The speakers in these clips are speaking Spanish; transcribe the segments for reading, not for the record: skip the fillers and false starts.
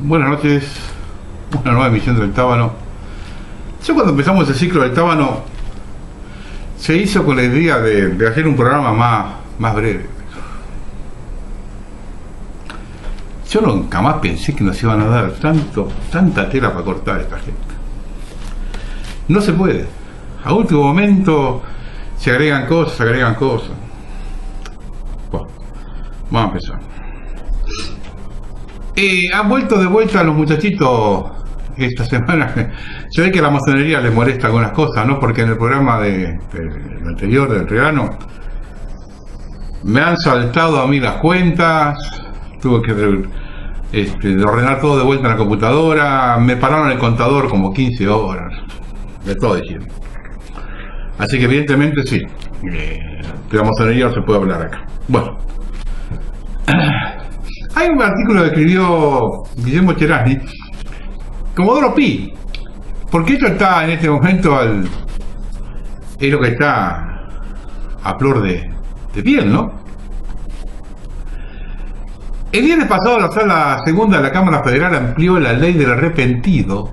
Buenas noches, una nueva emisión del Tábano. Yo cuando empezamos el ciclo del Tábano se hizo con la idea de hacer un programa más breve. Yo nunca más pensé que nos iban a dar tanta tela para cortar a esta gente. No se puede. A último momento se agregan cosas. Bueno, vamos a empezar. Han vuelto de vuelta los muchachitos esta semana. Se ve que a la masonería les molesta algunas cosas, ¿no? Porque en el programa del anterior, del verano, me han saltado a mí las cuentas, tuve que ordenar todo de vuelta en la computadora, me pararon el contador como 15 horas, de todo diciendo. Así que evidentemente sí, de la masonería no se puede hablar acá. Bueno. Hay un artículo que escribió Guillermo Cherasni, Comodoro Pi, porque esto está en este momento es lo que está a flor de piel, ¿no? El viernes pasado la Sala Segunda de la Cámara Federal amplió la ley del arrepentido,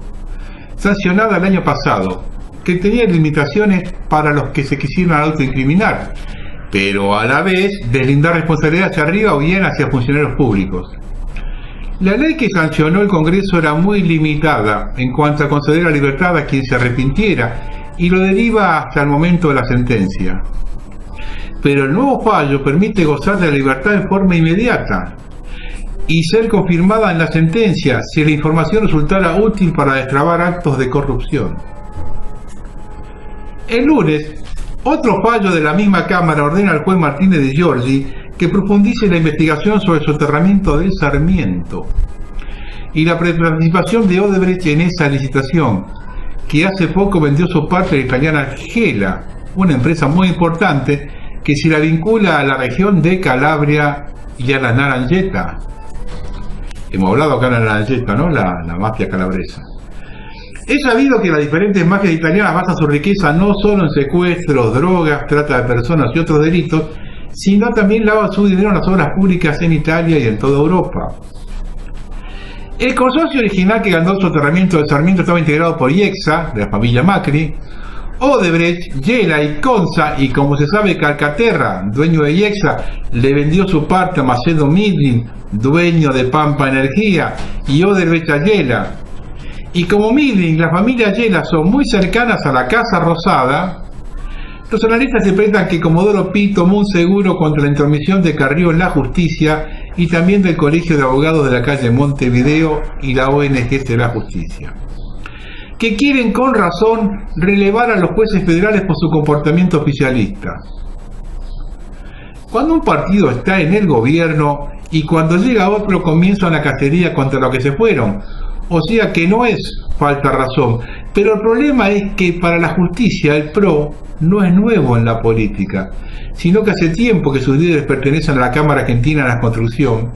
sancionada el año pasado, que tenía limitaciones para los que se quisieran autoincriminar, pero a la vez deslindar responsabilidad hacia arriba o bien hacia funcionarios públicos. La ley que sancionó el Congreso era muy limitada en cuanto a conceder la libertad a quien se arrepintiera y lo deriva hasta el momento de la sentencia. Pero el nuevo fallo permite gozar de la libertad de forma inmediata y ser confirmada en la sentencia si la información resultara útil para destrabar actos de corrupción. El lunes, otro fallo de la misma Cámara ordena al juez Martínez de Giorgi que profundice la investigación sobre el soterramiento del Sarmiento y la participación de Odebrecht en esa licitación, que hace poco vendió su parte a la italiana Gela, una empresa muy importante que se la vincula a la región de Calabria y a la Naranjeta. Hemos hablado acá de la Naranjeta, ¿no? La mafia calabresa. Es sabido que las diferentes mafias italianas basan su riqueza no solo en secuestros, drogas, trata de personas y otros delitos, sino también lavan su dinero en las obras públicas en Italia y en toda Europa. El consorcio original que ganó el soterramiento del Sarmiento estaba integrado por IEXA, de la familia Macri, Odebrecht, Gela y Consa, y como se sabe, Calcaterra, dueño de IEXA, le vendió su parte a Macedo Midlin, dueño de Pampa Energía, y Odebrecht a Gela. Y como Midlin y la familia Gela son muy cercanas a la Casa Rosada, los analistas interpretan que Comodoro Pi tomó un seguro contra la intromisión de Carrió en la justicia y también del Colegio de Abogados de la calle Montevideo y la ONG de la Justicia, que quieren con razón relevar a los jueces federales por su comportamiento oficialista. Cuando un partido está en el gobierno y cuando llega otro comienza una cacería contra los que se fueron, o sea que no es falta razón, pero el problema es que para la justicia el PRO no es nuevo en la política, sino que hace tiempo que sus líderes pertenecen a la Cámara Argentina de la Construcción,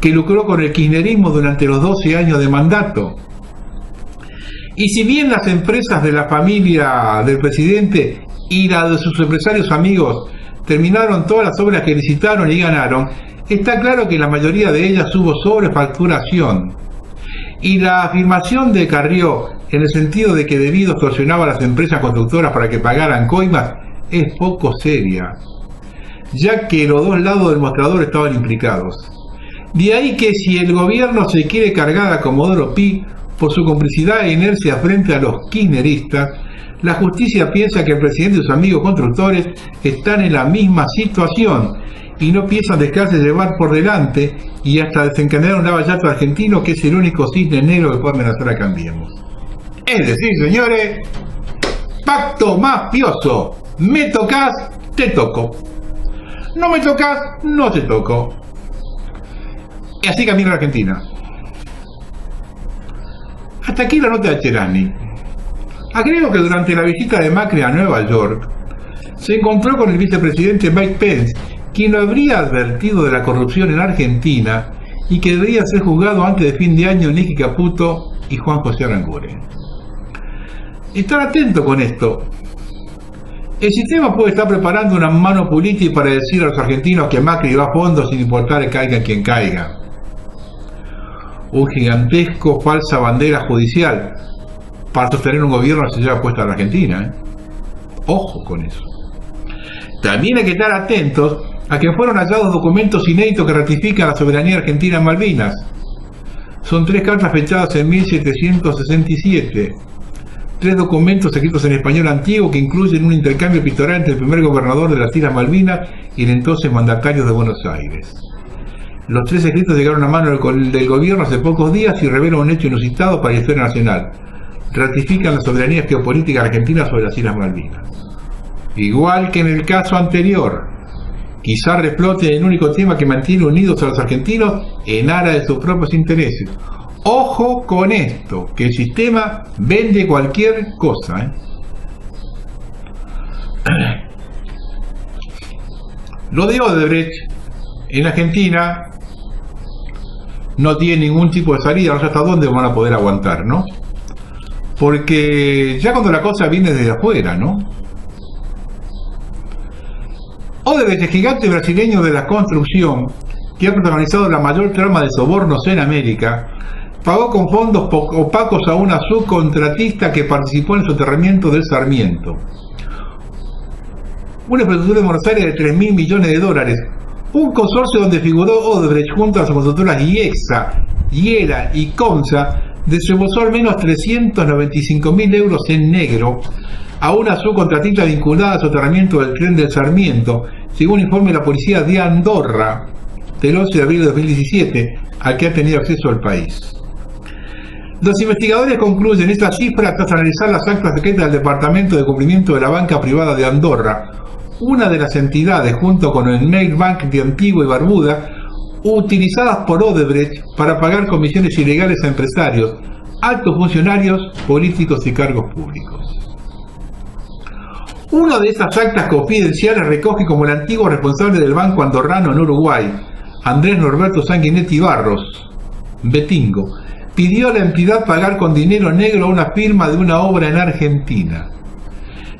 que lucró con el kirchnerismo durante los 12 años de mandato. Y si bien las empresas de la familia del presidente y la de sus empresarios amigos terminaron todas las obras que licitaron y ganaron, está claro que la mayoría de ellas hubo sobrefacturación. Y la afirmación de Carrió, en el sentido de que debido extorsionaba a las empresas constructoras para que pagaran coimas, es poco seria, ya que los dos lados del mostrador estaban implicados. De ahí que si el gobierno se quiere cargar a Comodoro Pi por su complicidad e inercia frente a los kirchneristas, la justicia piensa que el presidente y sus amigos constructores están en la misma situación y no piensan dejarse llevar por delante y hasta desencadenar un lavallato argentino que es el único cisne negro que puede amenazar a Cambiemos. Es decir, señores, pacto mafioso. Me tocas, te toco. No me tocas, no te toco. Y así camina la Argentina. Hasta aquí la nota de Cherasni. Agrego que durante la visita de Macri a Nueva York se encontró con el vicepresidente Mike Pence, quien lo habría advertido de la corrupción en Argentina y que debería ser juzgado antes de fin de año Nicky Caputo y Juan José Aranguren. Estar atento con esto. El sistema puede estar preparando una mano política para decir a los argentinos que Macri va a fondo sin importar que caiga quien caiga. un gigantesco falsa bandera judicial para sostener un gobierno que se lleva puesta a la Argentina, ¿eh? Ojo con eso. También hay que estar atentos a que fueron hallados documentos inéditos que ratifican la soberanía argentina en Malvinas. Son 3 cartas fechadas en 1767, 3 documentos escritos en español antiguo que incluyen un intercambio epistolar entre el primer gobernador de las Islas Malvinas y el entonces mandatario de Buenos Aires. Los 3 escritos llegaron a mano del gobierno hace pocos días y revelan un hecho inusitado para la historia nacional. Ratifican la soberanía geopolítica argentina sobre las Islas Malvinas. Igual que en el caso anterior, quizá reflote el único tema que mantiene unidos a los argentinos en aras de sus propios intereses. Ojo con esto, que el sistema vende cualquier cosa, ¿eh? Lo de Odebrecht en Argentina no tiene ningún tipo de salida, no sé hasta dónde van a poder aguantar, ¿no? Porque ya cuando la cosa viene desde afuera, ¿no? Odebrecht, el gigante brasileño de la construcción, que ha protagonizado la mayor trama de sobornos en América, pagó con fondos opacos a una subcontratista que participó en el soterramiento del Sarmiento. Una infraestructura de Buenos Aires de 3.000 millones de dólares. Un consorcio donde figuró Odebrecht junto a las constructoras IEXA, Hiela y Comsa, desembolsó al menos 395.000 euros en negro a una subcontratista vinculada al soterramiento del tren del Sarmiento, según informe de la policía de Andorra del 11 de abril de 2017, al que ha tenido acceso el país. Los investigadores concluyen esta cifra tras analizar las actas secretas del Departamento de Cumplimiento de la Banca Privada de Andorra, una de las entidades, junto con el Mail Bank de Antigua y Barbuda, utilizadas por Odebrecht para pagar comisiones ilegales a empresarios, altos funcionarios, políticos y cargos públicos. Una de estas actas confidenciales recoge como el antiguo responsable del banco andorrano en Uruguay, Andrés Norberto Sanguinetti Barros, Betingo, pidió a la entidad pagar con dinero negro a una firma de una obra en Argentina.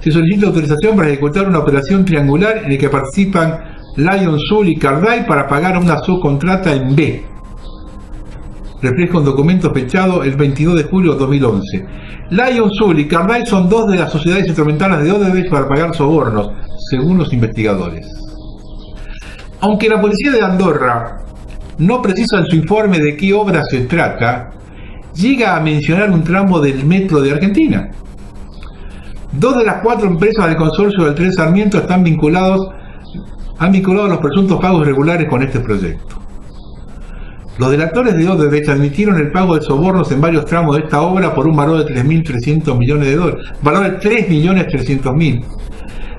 Se solicita autorización para ejecutar una operación triangular en la que participan Lion Sul y Carday para pagar una subcontrata en B. Refleja un documento fechado el 22 de julio de 2011. Lion Sul y Carday son 2 de las sociedades instrumentales de Odebrecht para pagar sobornos, según los investigadores. Aunque la policía de Andorra no precisa en su informe de qué obra se trata, llega a mencionar un tramo del metro de Argentina. 2 de las 4 empresas del consorcio del Tren Sarmiento han vinculado los presuntos pagos irregulares con este proyecto. Los delatores de Odebrecht admitieron el pago de sobornos en varios tramos de esta obra por un valor de 3.300 millones de dólares, valor de 3.300.000.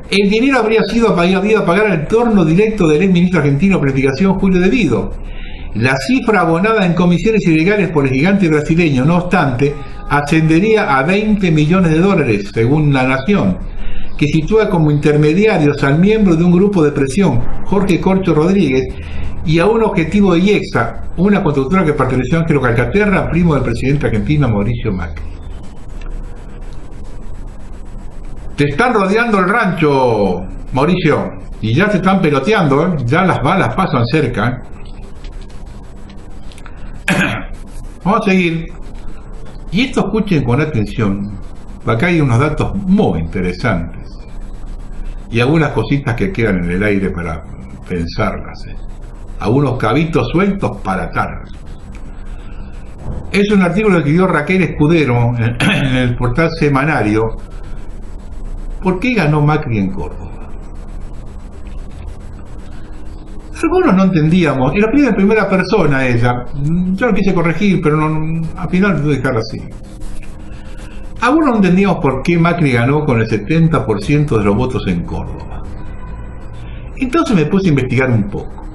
El dinero habría sido a pagar al entorno directo del ex ministro argentino de Planificación, Julio De Vido. La cifra abonada en comisiones ilegales por el gigante brasileño, no obstante, ascendería a 20 millones de dólares, según La Nación, que sitúa como intermediarios al miembro de un grupo de presión, Jorge Corcho Rodríguez, y a un objetivo de IEXA, una constructora que perteneció a Ángelo Calcaterra, primo del presidente argentino Mauricio Macri. Te están rodeando el rancho, Mauricio, y ya se están peloteando, ¿eh? Ya las balas pasan cerca, ¿eh? Vamos a seguir. Y esto escuchen con atención. Acá hay unos datos muy interesantes. Y algunas cositas que quedan en el aire para pensarlas. Algunos cabitos sueltos para atar. Es un artículo que escribió Raquel Escudero en el portal Semanario. ¿Por qué ganó Macri en Córdoba? Algunos no entendíamos, y lo pide en primera persona ella. Yo lo quise corregir, pero no, al final lo voy a dejar así. Algunos no entendíamos por qué Macri ganó con el 70% de los votos en Córdoba. Entonces me puse a investigar un poco.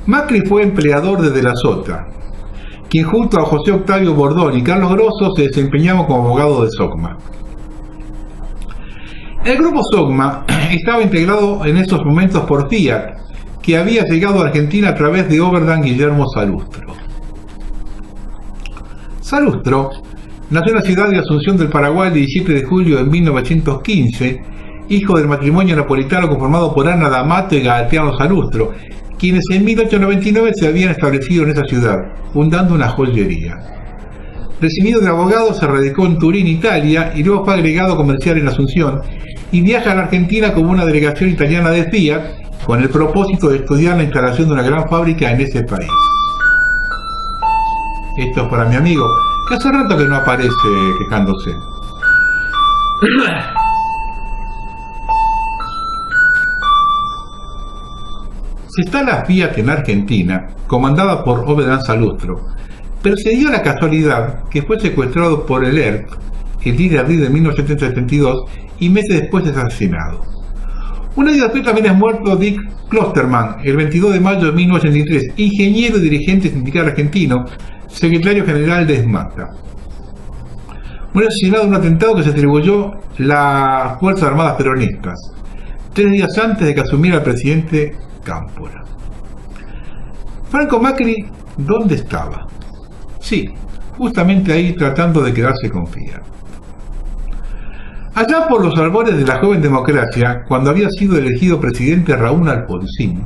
Macri fue empleador de De la Sota, quien junto a José Octavio Bordón y Carlos Grosso se desempeñaba como abogado de SOCMA. El grupo SOCMA estaba integrado en esos momentos por Fiat, que había llegado a Argentina a través de Oberdan Guillermo Salustro. Salustro nació en la ciudad de Asunción del Paraguay el 17 de julio de 1915, hijo del matrimonio napolitano conformado por Ana D'Amato y Gaetano Salustro, quienes en 1899 se habían establecido en esa ciudad, fundando una joyería. Recibido de abogado, se radicó en Turín, Italia, y luego fue agregado comercial en Asunción, y viaja a la Argentina como una delegación italiana de Fiat, con el propósito de estudiar la instalación de una gran fábrica en ese país. Esto es para mi amigo, que hace rato que no aparece quejándose. Se instala Fiat en Argentina, comandada por Oberdan Salustro, pero se dio la casualidad que fue secuestrado por el ERP el 10 de abril de 1972 y meses después es asesinado. Un año después también es muerto Dick Klosterman, el 22 de mayo de 1983, ingeniero y dirigente sindical argentino, secretario general de SMATA. Murió asesinado en un atentado que se atribuyó las Fuerzas Armadas Peronistas, 3 días antes de que asumiera el presidente Cámpora. Franco Macri, ¿dónde estaba? Sí, justamente ahí tratando de quedarse con Fiat. Allá por los albores de la joven democracia, cuando había sido elegido presidente Raúl Alfonsín,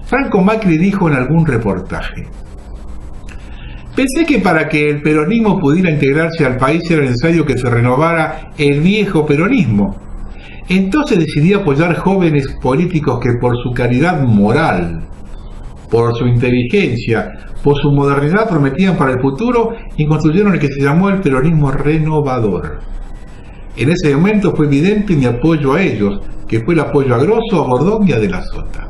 Franco Macri dijo en algún reportaje: pensé que para que el peronismo pudiera integrarse al país era necesario que se renovara el viejo peronismo. Entonces decidí apoyar jóvenes políticos que por su calidad moral, por su inteligencia, por su modernidad prometían para el futuro y construyeron el que se llamó el peronismo renovador. En ese momento fue evidente mi apoyo a ellos, que fue el apoyo a Grosso, a Bordón y a De la Sota.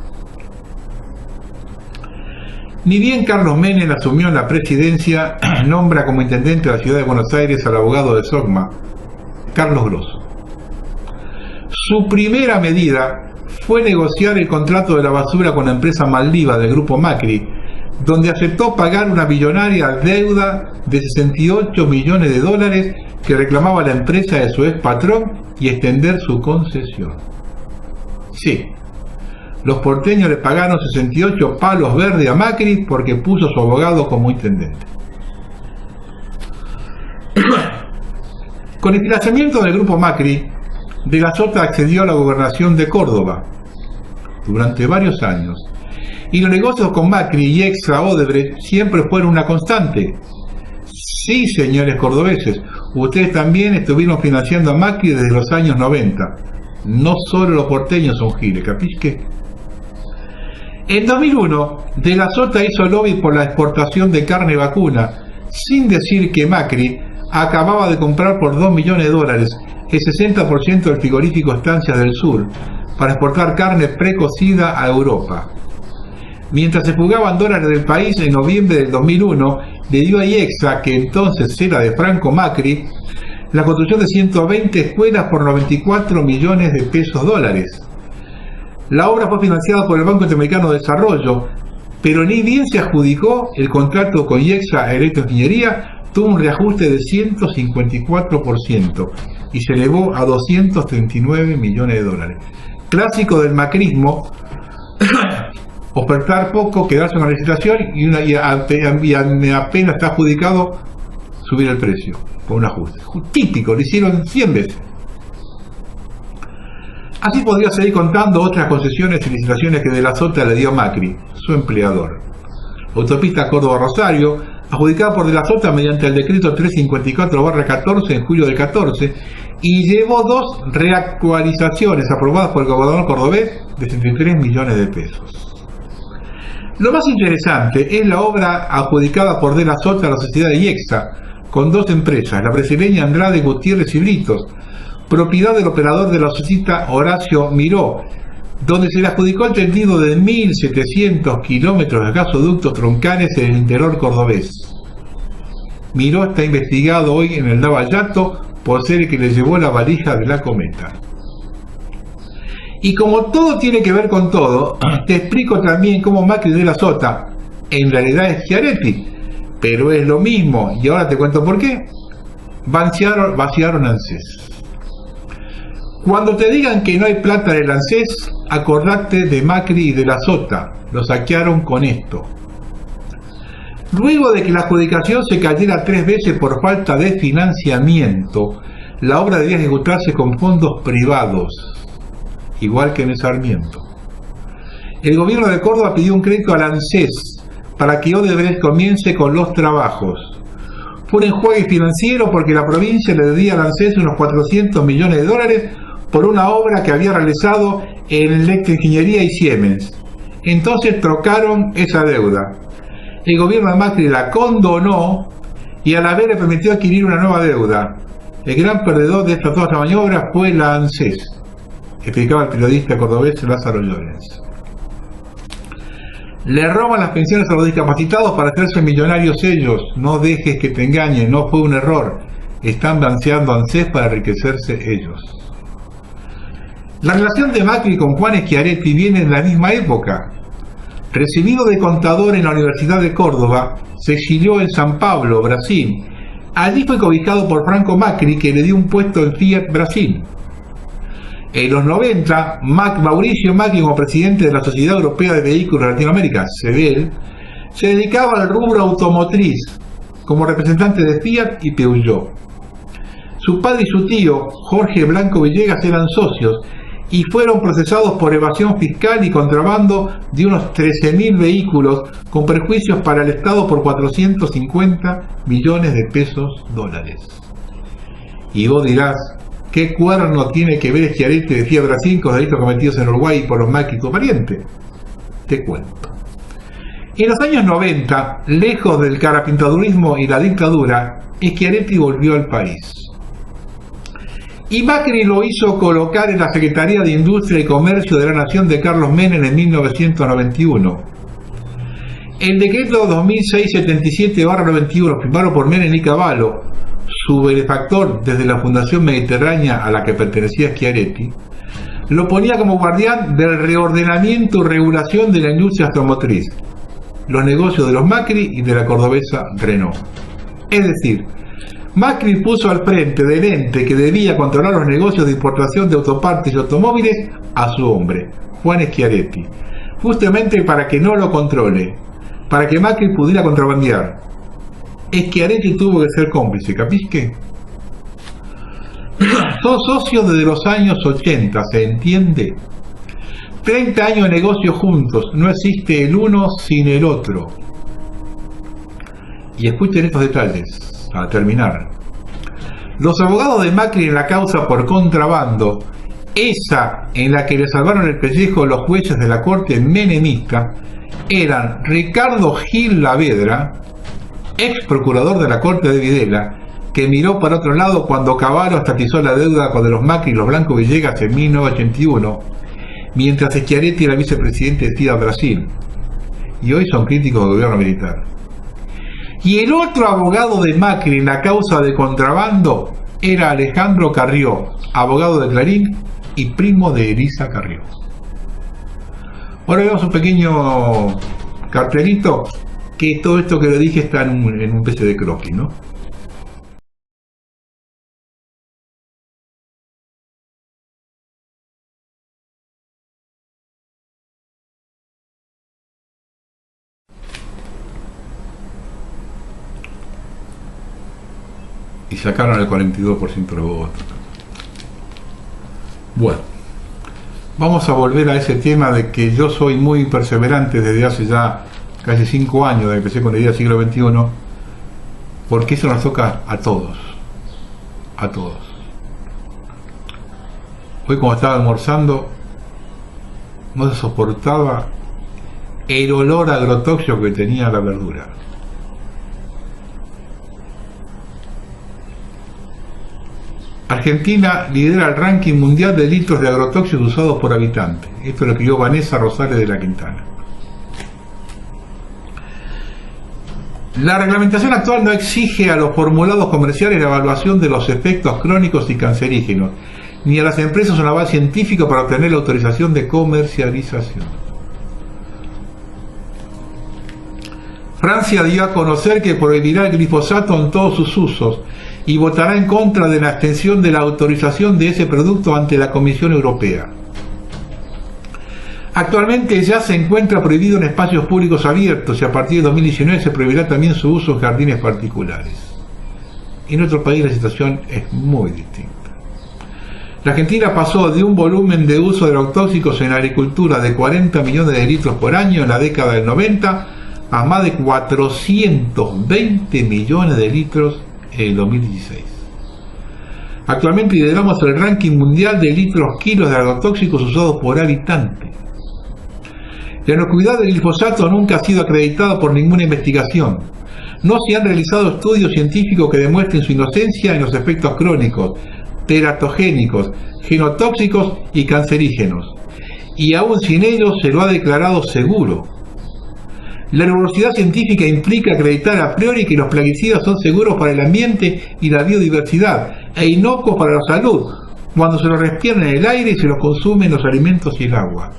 Ni bien Carlos Menem asumió la presidencia, nombra como intendente de la ciudad de Buenos Aires al abogado de SOCMA, Carlos Grosso. Su primera medida fue negociar el contrato de la basura con la empresa Maldiva del grupo Macri, donde aceptó pagar una millonaria deuda de 68 millones de dólares que reclamaba la empresa de su ex patrón y extender su concesión. Sí, los porteños le pagaron 68 palos verdes a Macri porque puso a su abogado como intendente. Con el financiamiento del grupo Macri, De la Sota accedió a la gobernación de Córdoba durante varios años, y los negocios con Macri y Extra Odebrecht siempre fueron una constante. Sí, señores cordobeses, ustedes también estuvieron financiando a Macri desde los años 90. No solo los porteños son giles, ¿capisque? En 2001, De la Sota hizo lobby por la exportación de carne vacuna, sin decir que Macri acababa de comprar por 2 millones de dólares el 60% del frigorífico Estancias del Sur para exportar carne precocida a Europa. Mientras se fugaban dólares del país, en noviembre del 2001 le dio a IEXA, que entonces era de Franco Macri, la construcción de 120 escuelas por 94 millones de pesos dólares. La obra fue financiada por el Banco Interamericano de Desarrollo, pero ni bien se adjudicó, el contrato con IEXA Electroingeniería tuvo un reajuste de 154% y se elevó a 239 millones de dólares. Clásico del macrismo, ofertar poco, quedarse en la licitación y apenas está adjudicado, subir el precio con un ajuste. Típico, lo hicieron 100 veces. Así podría seguir contando otras concesiones y licitaciones que De la Sota le dio Macri, su empleador. Autopista Córdoba-Rosario, adjudicada por De la Sota mediante el decreto 354/14 en julio del 14, y llevó 2 reactualizaciones aprobadas por el gobernador cordobés de 73 millones de pesos. Lo más interesante es la obra adjudicada por De la Sota a la sociedad de IEXA, con 2 empresas, la brasileña Andrade Gutiérrez y Britos, propiedad del operador de la sociedad Horacio Miró, donde se le adjudicó el tendido de 1.700 kilómetros de gasoductos troncales en el interior cordobés. Miró está investigado hoy en el Lavallato por ser el que le llevó la valija de la cometa. Y como todo tiene que ver con todo, te explico también cómo Macri y De la Sota en realidad es Schiaretti, pero es lo mismo, y ahora te cuento por qué. Vaciaron ANSES. Cuando te digan que no hay plata en el ANSES, acordate de Macri y De la Sota, lo saquearon con esto. Luego de que la adjudicación se cayera 3 veces por falta de financiamiento, la obra debía ejecutarse con fondos privados, igual que en el Sarmiento. el gobierno de Córdoba pidió un crédito al ANSES para que Odebrecht comience con los trabajos. Fue un enjuague financiero porque la provincia le debía al ANSES unos 400 millones de dólares por una obra que había realizado en Electroingeniería y Siemens. Entonces trocaron esa deuda. El gobierno de Macri la condonó y a la vez le permitió adquirir una nueva deuda. El gran perdedor de estas dos maniobras fue la ANSES, explicaba el periodista cordobés Lázaro Llorens. Le roban las pensiones a los discapacitados para hacerse millonarios ellos. No dejes que te engañen, no fue un error. Están balanceando ANSES para enriquecerse ellos. La relación de Macri con Juan Schiaretti viene en la misma época. Recibido de contador en la Universidad de Córdoba, se exilió en San Pablo, Brasil. Allí fue cobijado por Franco Macri, que le dio un puesto en Fiat Brasil. En los 90, Mauricio Macri, como presidente de la Sociedad Europea de Vehículos de Latinoamérica, SEVEL, se dedicaba al rubro automotriz, como representante de Fiat y Peugeot. Su padre y su tío, Jorge Blanco Villegas, eran socios y fueron procesados por evasión fiscal y contrabando de unos 13.000 vehículos, con perjuicios para el Estado por 450 millones de pesos dólares. Y vos dirás, ¿qué cuerno tiene que ver Schiaretti de Fiat Brasil con delitos cometidos en Uruguay por los Macri y su pariente? Te cuento. En los años 90, lejos del carapintadurismo y la dictadura, Schiaretti volvió al país. Y Macri lo hizo colocar en la Secretaría de Industria y Comercio de la Nación de Carlos Menem en 1991. El decreto 2006-77/91, firmado por Menem y Cavallo, su benefactor desde la Fundación Mediterránea a la que pertenecía Schiaretti, lo ponía como guardián del reordenamiento y regulación de la industria automotriz, los negocios de los Macri y de la cordobesa Renault. Es decir, Macri puso al frente del ente que debía controlar los negocios de importación de autopartes y automóviles a su hombre, Juan Schiaretti, justamente para que no lo controle, para que Macri pudiera contrabandear. Schiaretti tuvo que ser cómplice, ¿capisque? Son socios desde los años 80, ¿se entiende? 30 años de negocio juntos, no existe el uno sin el otro. Y escuchen estos detalles. Para terminar, los abogados de Macri en la causa por contrabando, esa en la que le salvaron el pellejo los jueces de la corte menemista, eran Ricardo Gil Lavedra, ex procurador de la corte de Videla, que miró para otro lado cuando Cavallo estatizó la deuda con los Macri y los Blanco Villegas en 1981, mientras Schiaretti era vicepresidente de Fiat Brasil, y hoy son críticos del gobierno militar. Y el otro abogado de Macri en la causa de contrabando era Alejandro Carrió, abogado de Clarín y primo de Elisa Carrió. Ahora vemos un pequeño cartelito que todo esto que le dije está en un PC de croquis, ¿no? Y sacaron el 42% de los votos. Bueno, vamos a volver a ese tema de que yo soy muy perseverante desde hace ya casi 5 años, desde que empecé con la idea del siglo XXI, porque eso nos toca a todos, a todos. Hoy cuando estaba almorzando, no se soportaba el olor agrotóxico que tenía la verdura. Argentina lidera el ranking mundial de litros de agrotóxicos usados por habitante. Esto lo escribió Vanessa Rosales de la Quintana. La reglamentación actual no exige a los formulados comerciales la evaluación de los efectos crónicos y cancerígenos, ni a las empresas un aval científico para obtener la autorización de comercialización. Francia dio a conocer que prohibirá el glifosato en todos sus usos y votará en contra de la extensión de la autorización de ese producto ante la Comisión Europea. Actualmente ya se encuentra prohibido en espacios públicos abiertos y a partir de 2019 se prohibirá también su uso en jardines particulares. En nuestro país la situación es muy distinta. La Argentina pasó de un volumen de uso de agrotóxicos en la agricultura de 40 millones de litros por año en la década del 90 a más de 420 millones de litros en el 2016. Actualmente lideramos el ranking mundial de litros kilos de agrotóxicos usados por habitante. La inocuidad del glifosato nunca ha sido acreditada por ninguna investigación. No se han realizado estudios científicos que demuestren su inocencia en los efectos crónicos, teratogénicos, genotóxicos y cancerígenos. Y aún sin ellos se lo ha declarado seguro. La rigurosidad científica implica acreditar a priori que los plaguicidas son seguros para el ambiente y la biodiversidad e inocuos para la salud cuando se los respiran en el aire y se los consumen en los alimentos y el agua.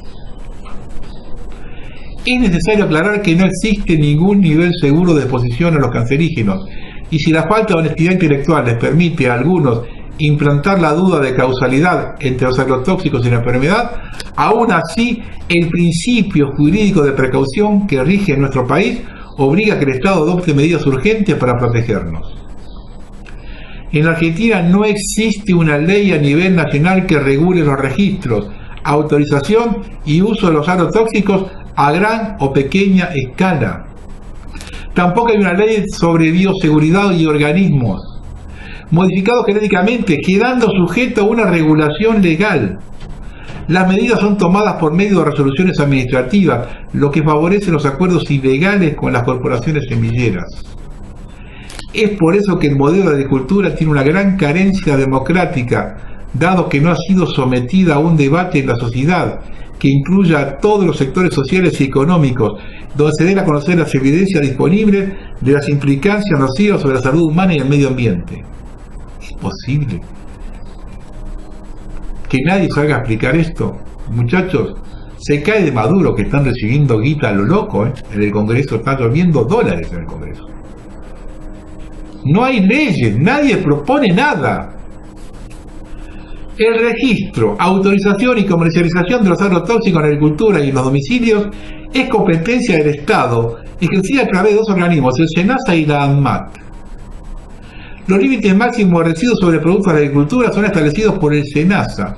Es necesario aclarar que no existe ningún nivel seguro de exposición a los cancerígenos, y si la falta de honestidad intelectual les permite a algunos implantar la duda de causalidad entre los agrotóxicos y la enfermedad, aún así el principio jurídico de precaución que rige en nuestro país obliga a que el Estado adopte medidas urgentes para protegernos. En la Argentina no existe una ley a nivel nacional que regule los registros, autorización y uso de los agrotóxicos a gran o pequeña escala. Tampoco hay una ley sobre bioseguridad y organismos modificados genéticamente, quedando sujeto a una regulación legal. Las medidas son tomadas por medio de resoluciones administrativas, lo que favorece los acuerdos ilegales con las corporaciones semilleras. Es por eso que el modelo de agricultura tiene una gran carencia democrática, dado que no ha sido sometida a un debate en la sociedad que incluya a todos los sectores sociales y económicos, donde se den a conocer las evidencias disponibles de las implicancias nocivas sobre la salud humana y el medio ambiente. ¿Es posible que nadie salga a explicar esto? Muchachos, se cae de Maduro, que están recibiendo guita a lo loco, en el Congreso están lloviendo dólares en el Congreso. No hay leyes, nadie propone nada. El registro, autorización y comercialización de los agrotóxicos en la agricultura y en los domicilios es competencia del Estado, ejercida a través de dos organismos, el SENASA y la ANMAT. Los límites máximos de residuos sobre productos de la agricultura son establecidos por el SENASA,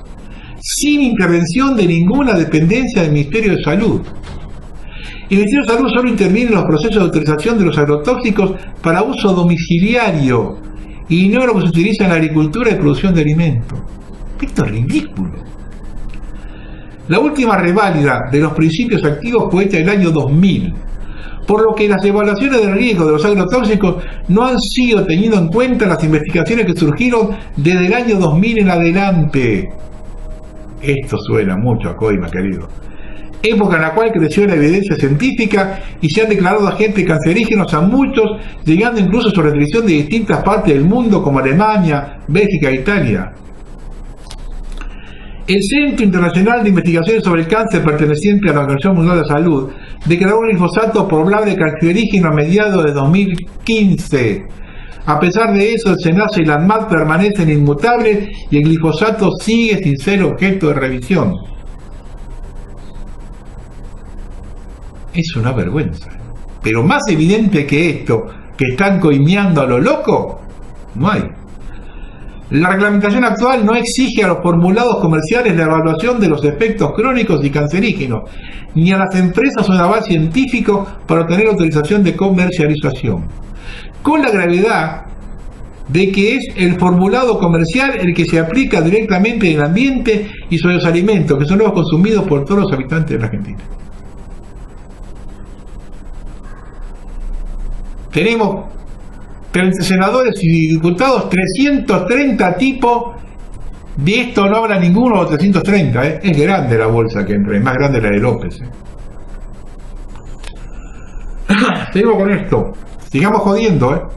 sin intervención de ninguna dependencia del Ministerio de Salud. El Ministerio de Salud solo interviene en los procesos de autorización de los agrotóxicos para uso domiciliario y no en lo que se utiliza en la agricultura y producción de alimentos. Esto es ridículo. La última reválida de los principios activos fue hecha en el año 2000, por lo que las evaluaciones de riesgo de los agrotóxicos no han sido teniendo en cuenta las investigaciones que surgieron desde el año 2000 en adelante. Esto suena mucho a coima, querido. Época en la cual creció la evidencia científica y se han declarado agentes cancerígenos a muchos, llegando incluso a su restricción de distintas partes del mundo como Alemania, Bélgica e Italia. El Centro Internacional de Investigaciones sobre el Cáncer, perteneciente a la Organización Mundial de la Salud, declaró el glifosato probable cancerígeno a mediados de 2015. A pesar de eso, el SENASA y la ANMAT permanecen inmutables y el glifosato sigue sin ser objeto de revisión. Es una vergüenza. Pero más evidente que esto, que están coimeando a lo loco, no hay. La reglamentación actual no exige a los formulados comerciales la evaluación de los efectos crónicos y cancerígenos, ni a las empresas un aval científico para obtener autorización de comercialización, con la gravedad de que es el formulado comercial el que se aplica directamente en el ambiente y sobre los alimentos, que son los consumidos por todos los habitantes de la Argentina. Tenemos 30 senadores y diputados, 330 tipos. De esto no habla ninguno de los 330, ¿eh? Es grande la bolsa que entra, es más grande la de López. Seguimos con esto. Sigamos jodiendo,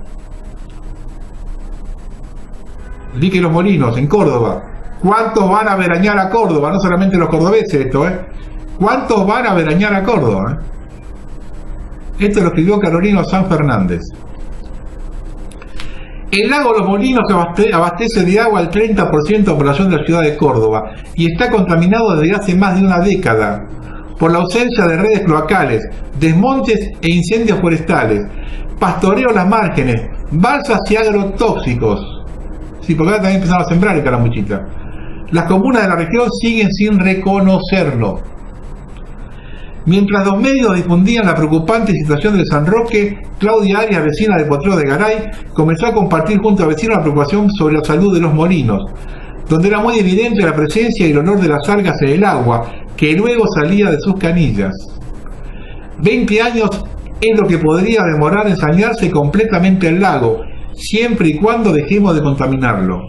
Dique Los Molinos, en Córdoba. ¿Cuántos van a verañar a Córdoba? No solamente los cordobeses esto, ¿Cuántos van a verañar a Córdoba, Esto lo escribió Carolina Sanz Fernández. El lago Los Molinos abastece de agua al 30% de la población de la ciudad de Córdoba y está contaminado desde hace más de una década por la ausencia de redes cloacales, desmontes e incendios forestales, pastoreo en las márgenes, balsas y agrotóxicos. Sí, porque ahora también empezaron a sembrar en Calamuchita. Las comunas de la región siguen sin reconocerlo. Mientras los medios difundían la preocupante situación de San Roque, Claudia Arias, vecina del Potrero de Garay, comenzó a compartir junto a vecinos la preocupación sobre la salud de los molinos, donde era muy evidente la presencia y el olor de las algas en el agua, que luego salía de sus canillas. 20 años es lo que podría demorar en sanearse completamente el lago, siempre y cuando dejemos de contaminarlo.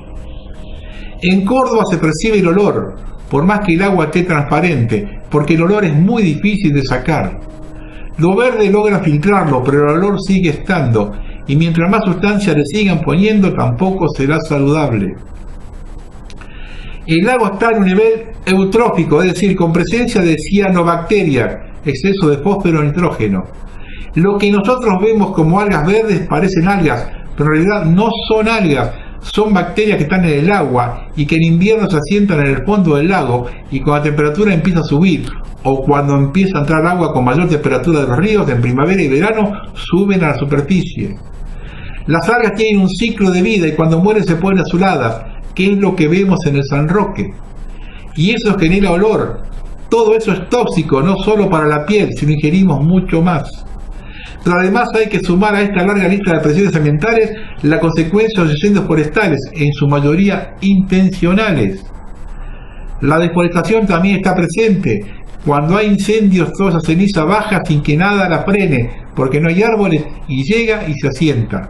En Córdoba se percibe el olor, por más que el agua esté transparente, porque el olor es muy difícil de sacar. Lo verde logra filtrarlo, pero el olor sigue estando, y mientras más sustancias le sigan poniendo, tampoco será saludable. El lago está en un nivel eutrófico, es decir, con presencia de cianobacterias, exceso de fósforo y nitrógeno. Lo que nosotros vemos como algas verdes parecen algas, pero en realidad no son algas, son bacterias que están en el agua y que en invierno se asientan en el fondo del lago, y cuando la temperatura empieza a subir o cuando empieza a entrar agua con mayor temperatura de los ríos en primavera y verano, suben a la superficie. Las algas tienen un ciclo de vida y cuando mueren se ponen azuladas, que es lo que vemos en el San Roque. Y eso genera olor. Todo eso es tóxico, no solo para la piel, sino ingerimos mucho más. Pero además hay que sumar a esta larga lista de presiones ambientales la consecuencia de los incendios forestales, en su mayoría intencionales. La deforestación también está presente. Cuando hay incendios, toda esa ceniza baja sin que nada la frene, porque no hay árboles, y llega y se asienta.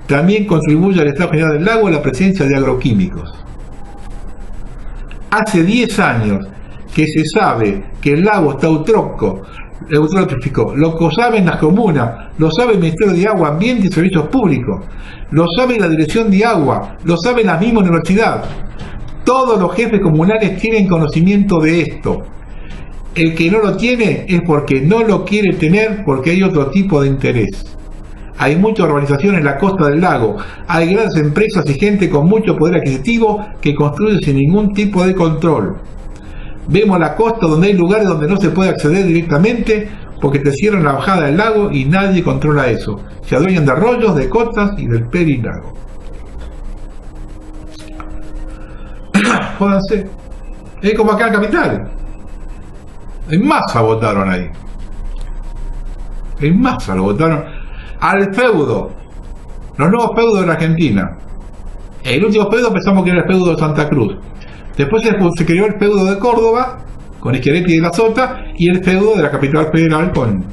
También contribuye al estado general del lago la presencia de agroquímicos. Hace 10 años que se sabe que el lago está eutrófico, lo saben las comunas, lo sabe el Ministerio de Agua, Ambiente y Servicios Públicos, lo sabe la Dirección de Agua, lo sabe la misma universidad. Todos los jefes comunales tienen conocimiento de esto. El que no lo tiene es porque no lo quiere tener, porque hay otro tipo de interés. Hay mucha urbanización en la costa del lago, hay grandes empresas y gente con mucho poder adquisitivo que construyen sin ningún tipo de control. Vemos la costa donde hay lugares donde no se puede acceder directamente porque te cierran la bajada del lago y nadie controla eso. Se adueñan de arroyos, de costas y del perilago. Jódanse. Es como acá en Capital. En masa votaron ahí. En masa lo votaron al feudo. Los nuevos feudos de la Argentina. El último feudo pensamos que era el feudo de Santa Cruz. Después se creó el feudo de Córdoba, con Schiaretti y la Sota, y el feudo de la capital federal con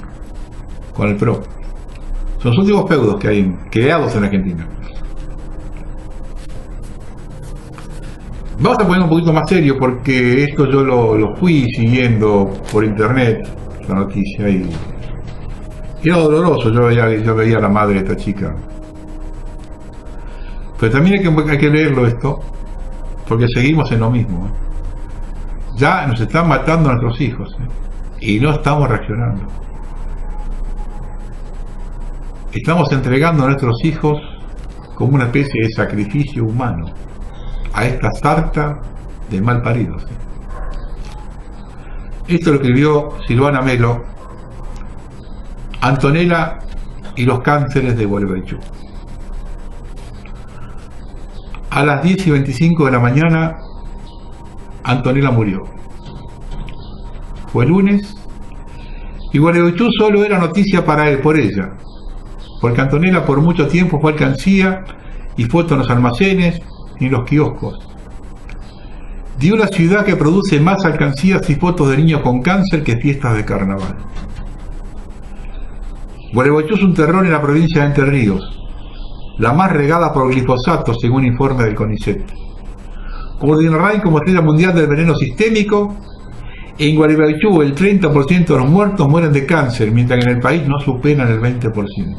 el PRO. Son los últimos feudos que hay creados en Argentina. Vamos a poner un poquito más serio porque esto yo lo fui siguiendo por internet, la noticia, y era doloroso. Yo veía a la madre de esta chica. Pero también hay que leerlo esto, porque seguimos en lo mismo. Ya nos están matando a nuestros hijos, y no estamos reaccionando. Estamos entregando a nuestros hijos como una especie de sacrificio humano a esta sarta de malparidos. Esto lo escribió Silvana Melo, Antonella y los cánceres de Gualeguaychú. A las 10:25 de la mañana, Antonella murió. Fue lunes y Gualeguaychú solo era noticia por ella, porque Antonella por mucho tiempo fue alcancía y foto en los almacenes y en los kioscos. Dio una ciudad que produce más alcancías y fotos de niños con cáncer que fiestas de carnaval. Gualeguaychú es un terror en la provincia de Entre Ríos, la más regada por glifosato según informe del CONICET. Coordinarán como estrella mundial del veneno sistémico. En Gualeguaychú el 30% de los muertos mueren de cáncer, mientras que en el país no superan el 20%.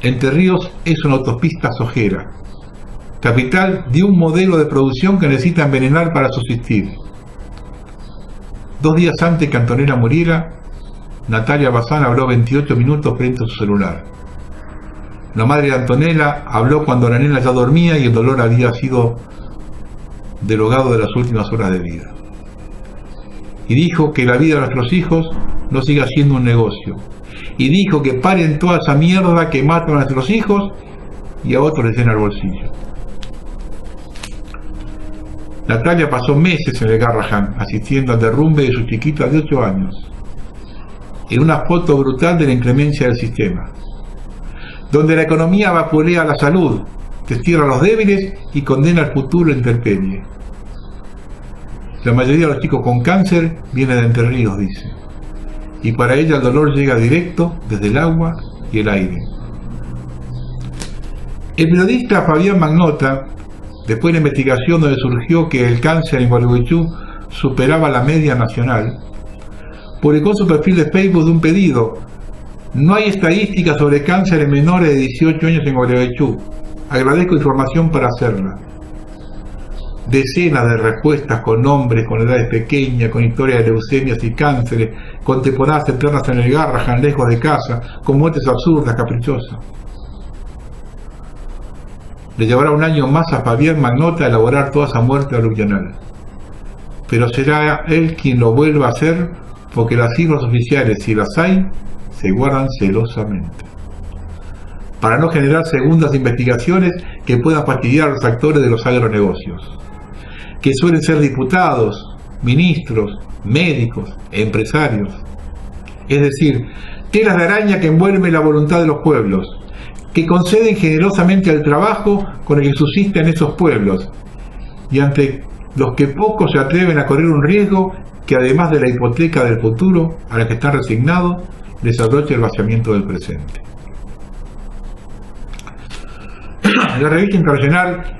Entre Ríos es una autopista sojera, capital de un modelo de producción que necesita envenenar para subsistir. 2 días antes que Antonella muriera, Natalia Bazán habló 28 minutos frente a su celular. La madre de Antonella habló cuando la nena ya dormía y el dolor había sido derogado de las últimas horas de vida. Y dijo que la vida de nuestros hijos no siga siendo un negocio. Y dijo que paren toda esa mierda que matan a nuestros hijos y a otros les den al bolsillo. Natalia pasó meses en el Garrahan, asistiendo al derrumbe de su chiquita de 8 años, en una foto brutal de la inclemencia del sistema, donde la economía vapurea la salud, destierra a los débiles y condena el futuro a intemperie. La mayoría de los chicos con cáncer vienen de Entre Ríos, dice, y para ella el dolor llega directo desde el agua y el aire. El periodista Fabián Magnota, después de la investigación donde surgió que el cáncer en Gualeguaychú superaba la media nacional, publicó en su perfil de Facebook de un pedido: no hay estadísticas sobre cáncer en menores de 18 años en Gualeguaychú. Agradezco información para hacerla. Decenas de respuestas con nombres, con edades pequeñas, con historias de leucemias y cánceres, con temporadas tempranas en el Garrahan, lejos de casa, con muertes absurdas, caprichosas. Le llevará un año más a Fabián Magnota a elaborar toda esa muerte aluvional. Pero será él quien lo vuelva a hacer, porque las cifras oficiales, si las hay, se guardan celosamente, para no generar segundas investigaciones que puedan fastidiar a los actores de los agronegocios, que suelen ser diputados, ministros, médicos, empresarios. Es decir, telas de araña que envuelven la voluntad de los pueblos, que conceden generosamente al trabajo con el que subsisten esos pueblos, y ante los que pocos se atreven a correr un riesgo que, además de la hipoteca del futuro a la que están resignados, les abrocha el vaciamiento del presente. La revista internacional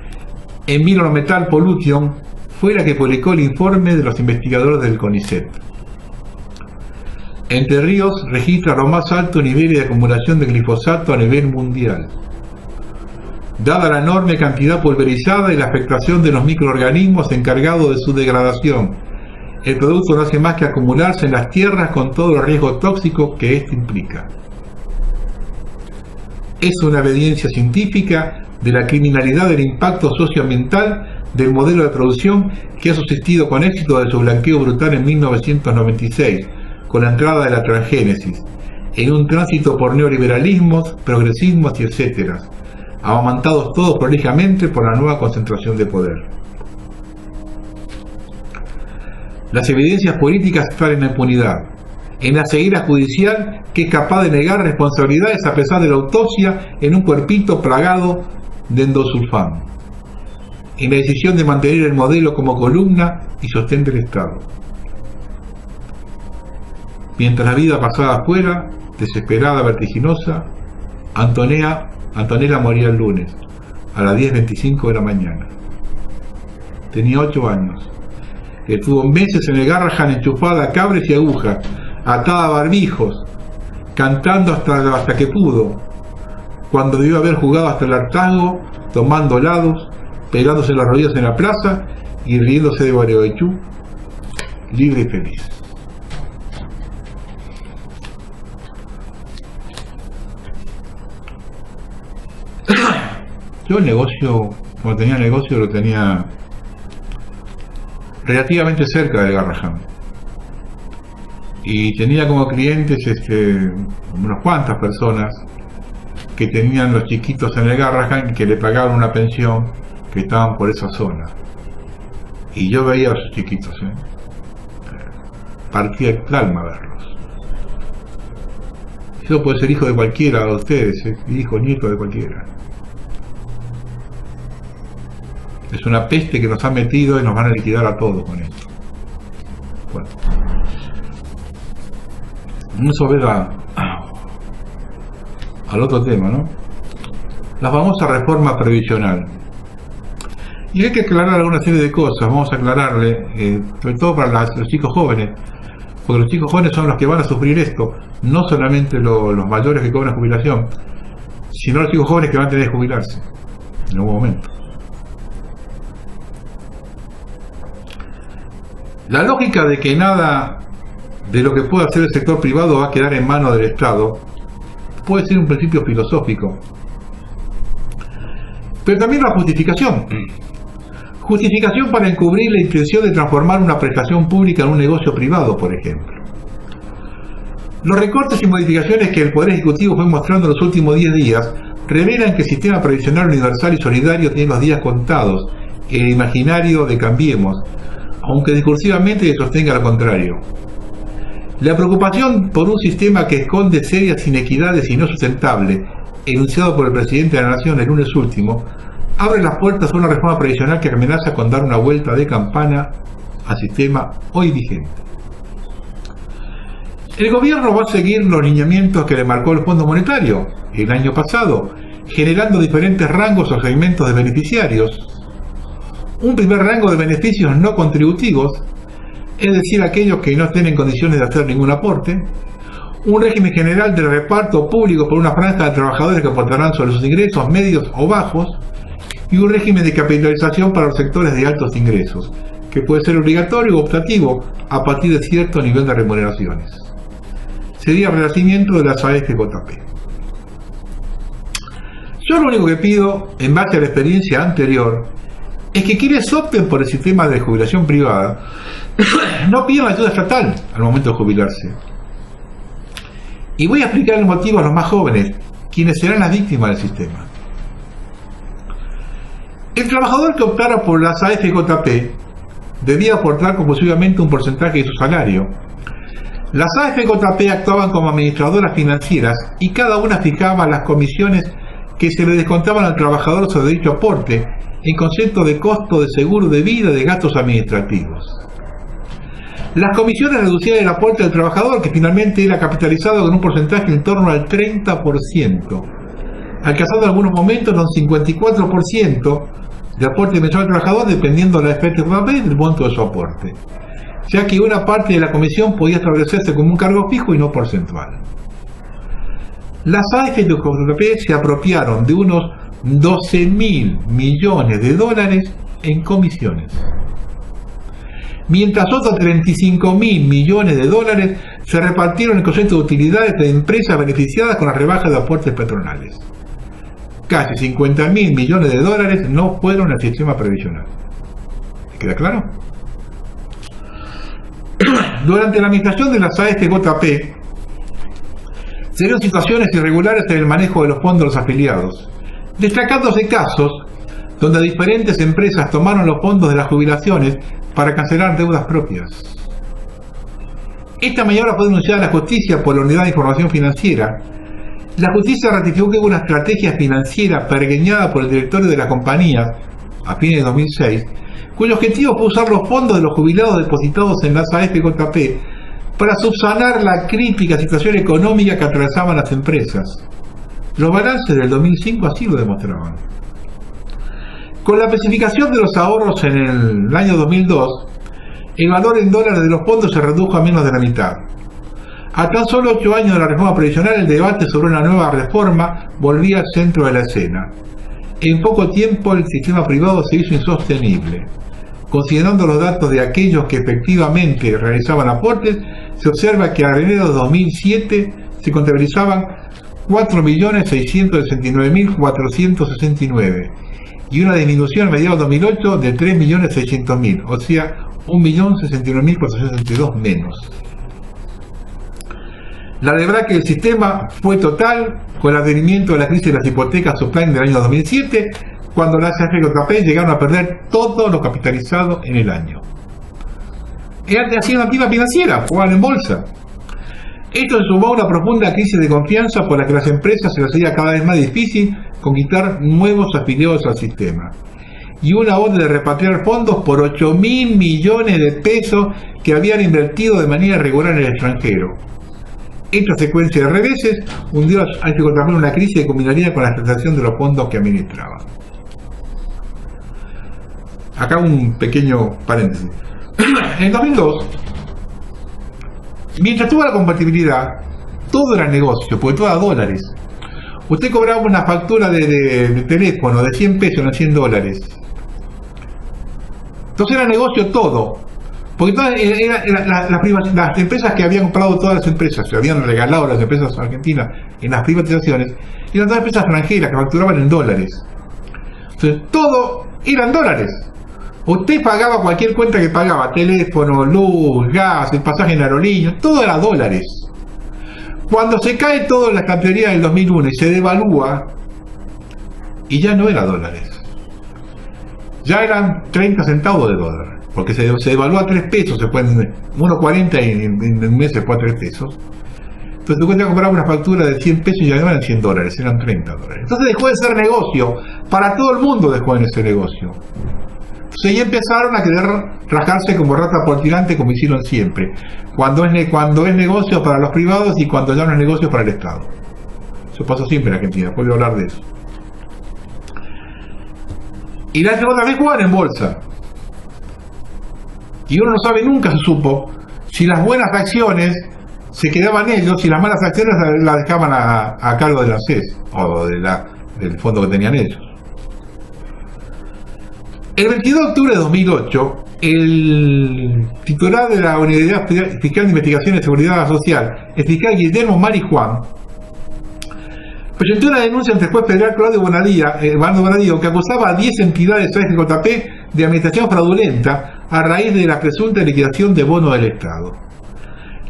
Environmental Pollution fue la que publicó el informe de los investigadores del CONICET. Entre Ríos registra los más altos niveles de acumulación de glifosato a nivel mundial. Dada la enorme cantidad pulverizada y la afectación de los microorganismos encargados de su degradación, el producto no hace más que acumularse en las tierras con todo el riesgo tóxico que esto implica. Es una evidencia científica de la criminalidad del impacto socioambiental del modelo de producción que ha subsistido con éxito de su blanqueo brutal en 1996, con la entrada de la transgénesis, en un tránsito por neoliberalismos, progresismos y etcétera, amamantados todos prolijamente por la nueva concentración de poder. Las evidencias políticas están en la impunidad, en la ceguera judicial que es capaz de negar responsabilidades a pesar de la autopsia en un cuerpito plagado de endosulfán, en la decisión de mantener el modelo como columna y sostén del Estado. Mientras la vida pasaba afuera, desesperada, vertiginosa, Antonella moría el lunes, a las 10:25 de la mañana. Tenía 8 años. Estuvo meses en el Garrahan enchufada a cables y agujas, atada a barbijos, cantando hasta que pudo, cuando debió haber jugado hasta el hartazgo, tomando helados, pegándose las rodillas en la plaza y riéndose de Gualeguaychú, libre y feliz. Yo el negocio, cuando tenía negocio, lo tenía relativamente cerca del Garrahan, y tenía como clientes unas cuantas personas que tenían los chiquitos en el Garrahan y que le pagaban una pensión, que estaban por esa zona, y yo veía a sus chiquitos, partía el alma verlos. Yo puedo ser hijo de cualquiera de ustedes, hijo, nieto de cualquiera. Es una peste que nos ha metido y nos van a liquidar a todos con esto. Bueno, vamos a ver al otro tema, ¿no? La famosa reforma previsional. Y hay que aclarar alguna serie de cosas. Vamos a aclararle, sobre todo para los chicos jóvenes, porque los chicos jóvenes son los que van a sufrir esto, no solamente los mayores que cobran jubilación, sino los chicos jóvenes que van a tener que jubilarse en algún momento. La lógica de que nada de lo que pueda hacer el sector privado va a quedar en manos del Estado puede ser un principio filosófico, pero también la justificación para encubrir la intención de transformar una prestación pública en un negocio privado, por ejemplo. Los recortes y modificaciones que el Poder Ejecutivo fue mostrando en los últimos 10 días revelan que el sistema previsional universal y solidario tiene los días contados el imaginario de Cambiemos, aunque discursivamente sostenga lo contrario. La preocupación por un sistema que esconde serias inequidades y no sustentable, enunciado por el presidente de la Nación el lunes último, abre las puertas a una reforma previsional que amenaza con dar una vuelta de campana al sistema hoy vigente. El gobierno va a seguir los lineamientos que le marcó el Fondo Monetario el año pasado, generando diferentes rangos o segmentos de beneficiarios. Un primer rango de beneficios no contributivos, es decir, aquellos que no estén en condiciones de hacer ningún aporte. Un régimen general de reparto público por una franja de trabajadores que aportarán sobre sus ingresos medios o bajos. Y un régimen de capitalización para los sectores de altos ingresos, que puede ser obligatorio o optativo a partir de cierto nivel de remuneraciones. Sería el renacimiento de las AFJP. Yo lo único que pido, en base a la experiencia anterior, es que quienes opten por el sistema de jubilación privada no pidan ayuda estatal al momento de jubilarse. Y voy a explicar el motivo a los más jóvenes, quienes serán las víctimas del sistema. El trabajador que optara por las AFJP debía aportar compulsivamente un porcentaje de su salario. Las AFJP actuaban como administradoras financieras y cada una fijaba las comisiones que se le descontaban al trabajador sobre dicho aporte en concepto de costo de seguro de vida y de gastos administrativos. Las comisiones reducían el aporte del trabajador, que finalmente era capitalizado con un porcentaje en torno al 30%, alcanzando en algunos momentos un 54% de aporte mensual al trabajador, dependiendo de la FJP y del monto de su aporte, ya que una parte de la comisión podía establecerse como un cargo fijo y no porcentual. Las AFJP se apropiaron de unos 12.000 millones de dólares en comisiones, mientras otros 35.000 millones de dólares se repartieron en concepto de utilidades de empresas beneficiadas con la rebaja de aportes patronales. Casi 50.000 millones de dólares no fueron al sistema previsional. ¿Me queda claro? Durante la administración de las AFJP se dieron situaciones irregulares en el manejo de los fondos de los afiliados, destacándose casos donde diferentes empresas tomaron los fondos de las jubilaciones para cancelar deudas propias. Esta maniobra fue denunciada a la justicia por la Unidad de Información Financiera. La justicia ratificó que hubo una estrategia financiera pergeñada por el directorio de la compañía a fines de 2006, cuyo objetivo fue usar los fondos de los jubilados depositados en las AFJP para subsanar la crítica situación económica que atravesaban las empresas. Los balances del 2005 así lo demostraban. Con la especificación de los ahorros en el año 2002, el valor en dólares de los fondos se redujo a menos de la mitad. A tan solo 8 años de la reforma previsional, el debate sobre una nueva reforma volvía al centro de la escena. En poco tiempo el sistema privado se hizo insostenible. Considerando los datos de aquellos que efectivamente realizaban aportes, se observa que a enero de 2007 se contabilizaban 4.669.469 y una disminución a mediados de 2008 de 3.600.000, o sea, 1.069.462 menos. La debacle del sistema fue total con el advenimiento de la crisis de las hipotecas subprime del año 2007, cuando las AFJP llegaron a perder todo lo capitalizado en el año. Era una activa financiera, jugaban en bolsa. Esto se sumó a una profunda crisis de confianza por la que las empresas se les hacía cada vez más difícil conquistar nuevos afiliados al sistema. Y una orden de repatriar fondos por 8.000 millones de pesos que habían invertido de manera irregular en el extranjero. Esta secuencia de reveses hundió a AFJP en una crisis que culminaría con la extracción de los fondos que administraban. Acá un pequeño paréntesis. En 2002, mientras tuvo la compatibilidad, todo era negocio, porque todo era dólares. Usted cobraba una factura de teléfono de 100 pesos en 100 dólares. Entonces era negocio todo. Porque todas las empresas que habían comprado todas las empresas, se habían regalado a las empresas argentinas en las privatizaciones, eran todas empresas extranjeras que facturaban en dólares. Entonces todo eran dólares. Usted pagaba cualquier cuenta que pagaba, teléfono, luz, gas, el pasaje en aerolínea, todo era dólares. Cuando se cae todo en la estantería del 2001 y se devalúa, y ya no era dólares. ya eran 30 centavos de dólar, porque se devaluó a 3 pesos, se fue en 1,40 y en un mes se fue a 3 pesos. Entonces tú cuentas comprar una factura de 100 pesos y ya no eran 100 dólares, eran 30 dólares. Entonces dejó de ser negocio, para todo el mundo dejó en ese negocio. Entonces ahí empezaron a querer rajarse como rata por tirante, como hicieron siempre. Cuando es negocio para los privados y cuando ya no es negocio para el Estado. Eso pasó siempre en Argentina, puedo hablar de eso. Y las vez juegan en bolsa. Y uno no sabe, nunca se supo si las buenas acciones se quedaban ellos y las malas acciones las dejaban a cargo de la CES o del fondo que tenían ellos. El 22 de octubre de 2008, el titular de la Unidad Fiscal de Investigación y Seguridad Social, el fiscal Guillermo Marijuán, presentó una denuncia ante el juez federal Claudio Bonadío, que acusaba a 10 entidades AFJP de administración fraudulenta a raíz de la presunta liquidación de bonos del Estado.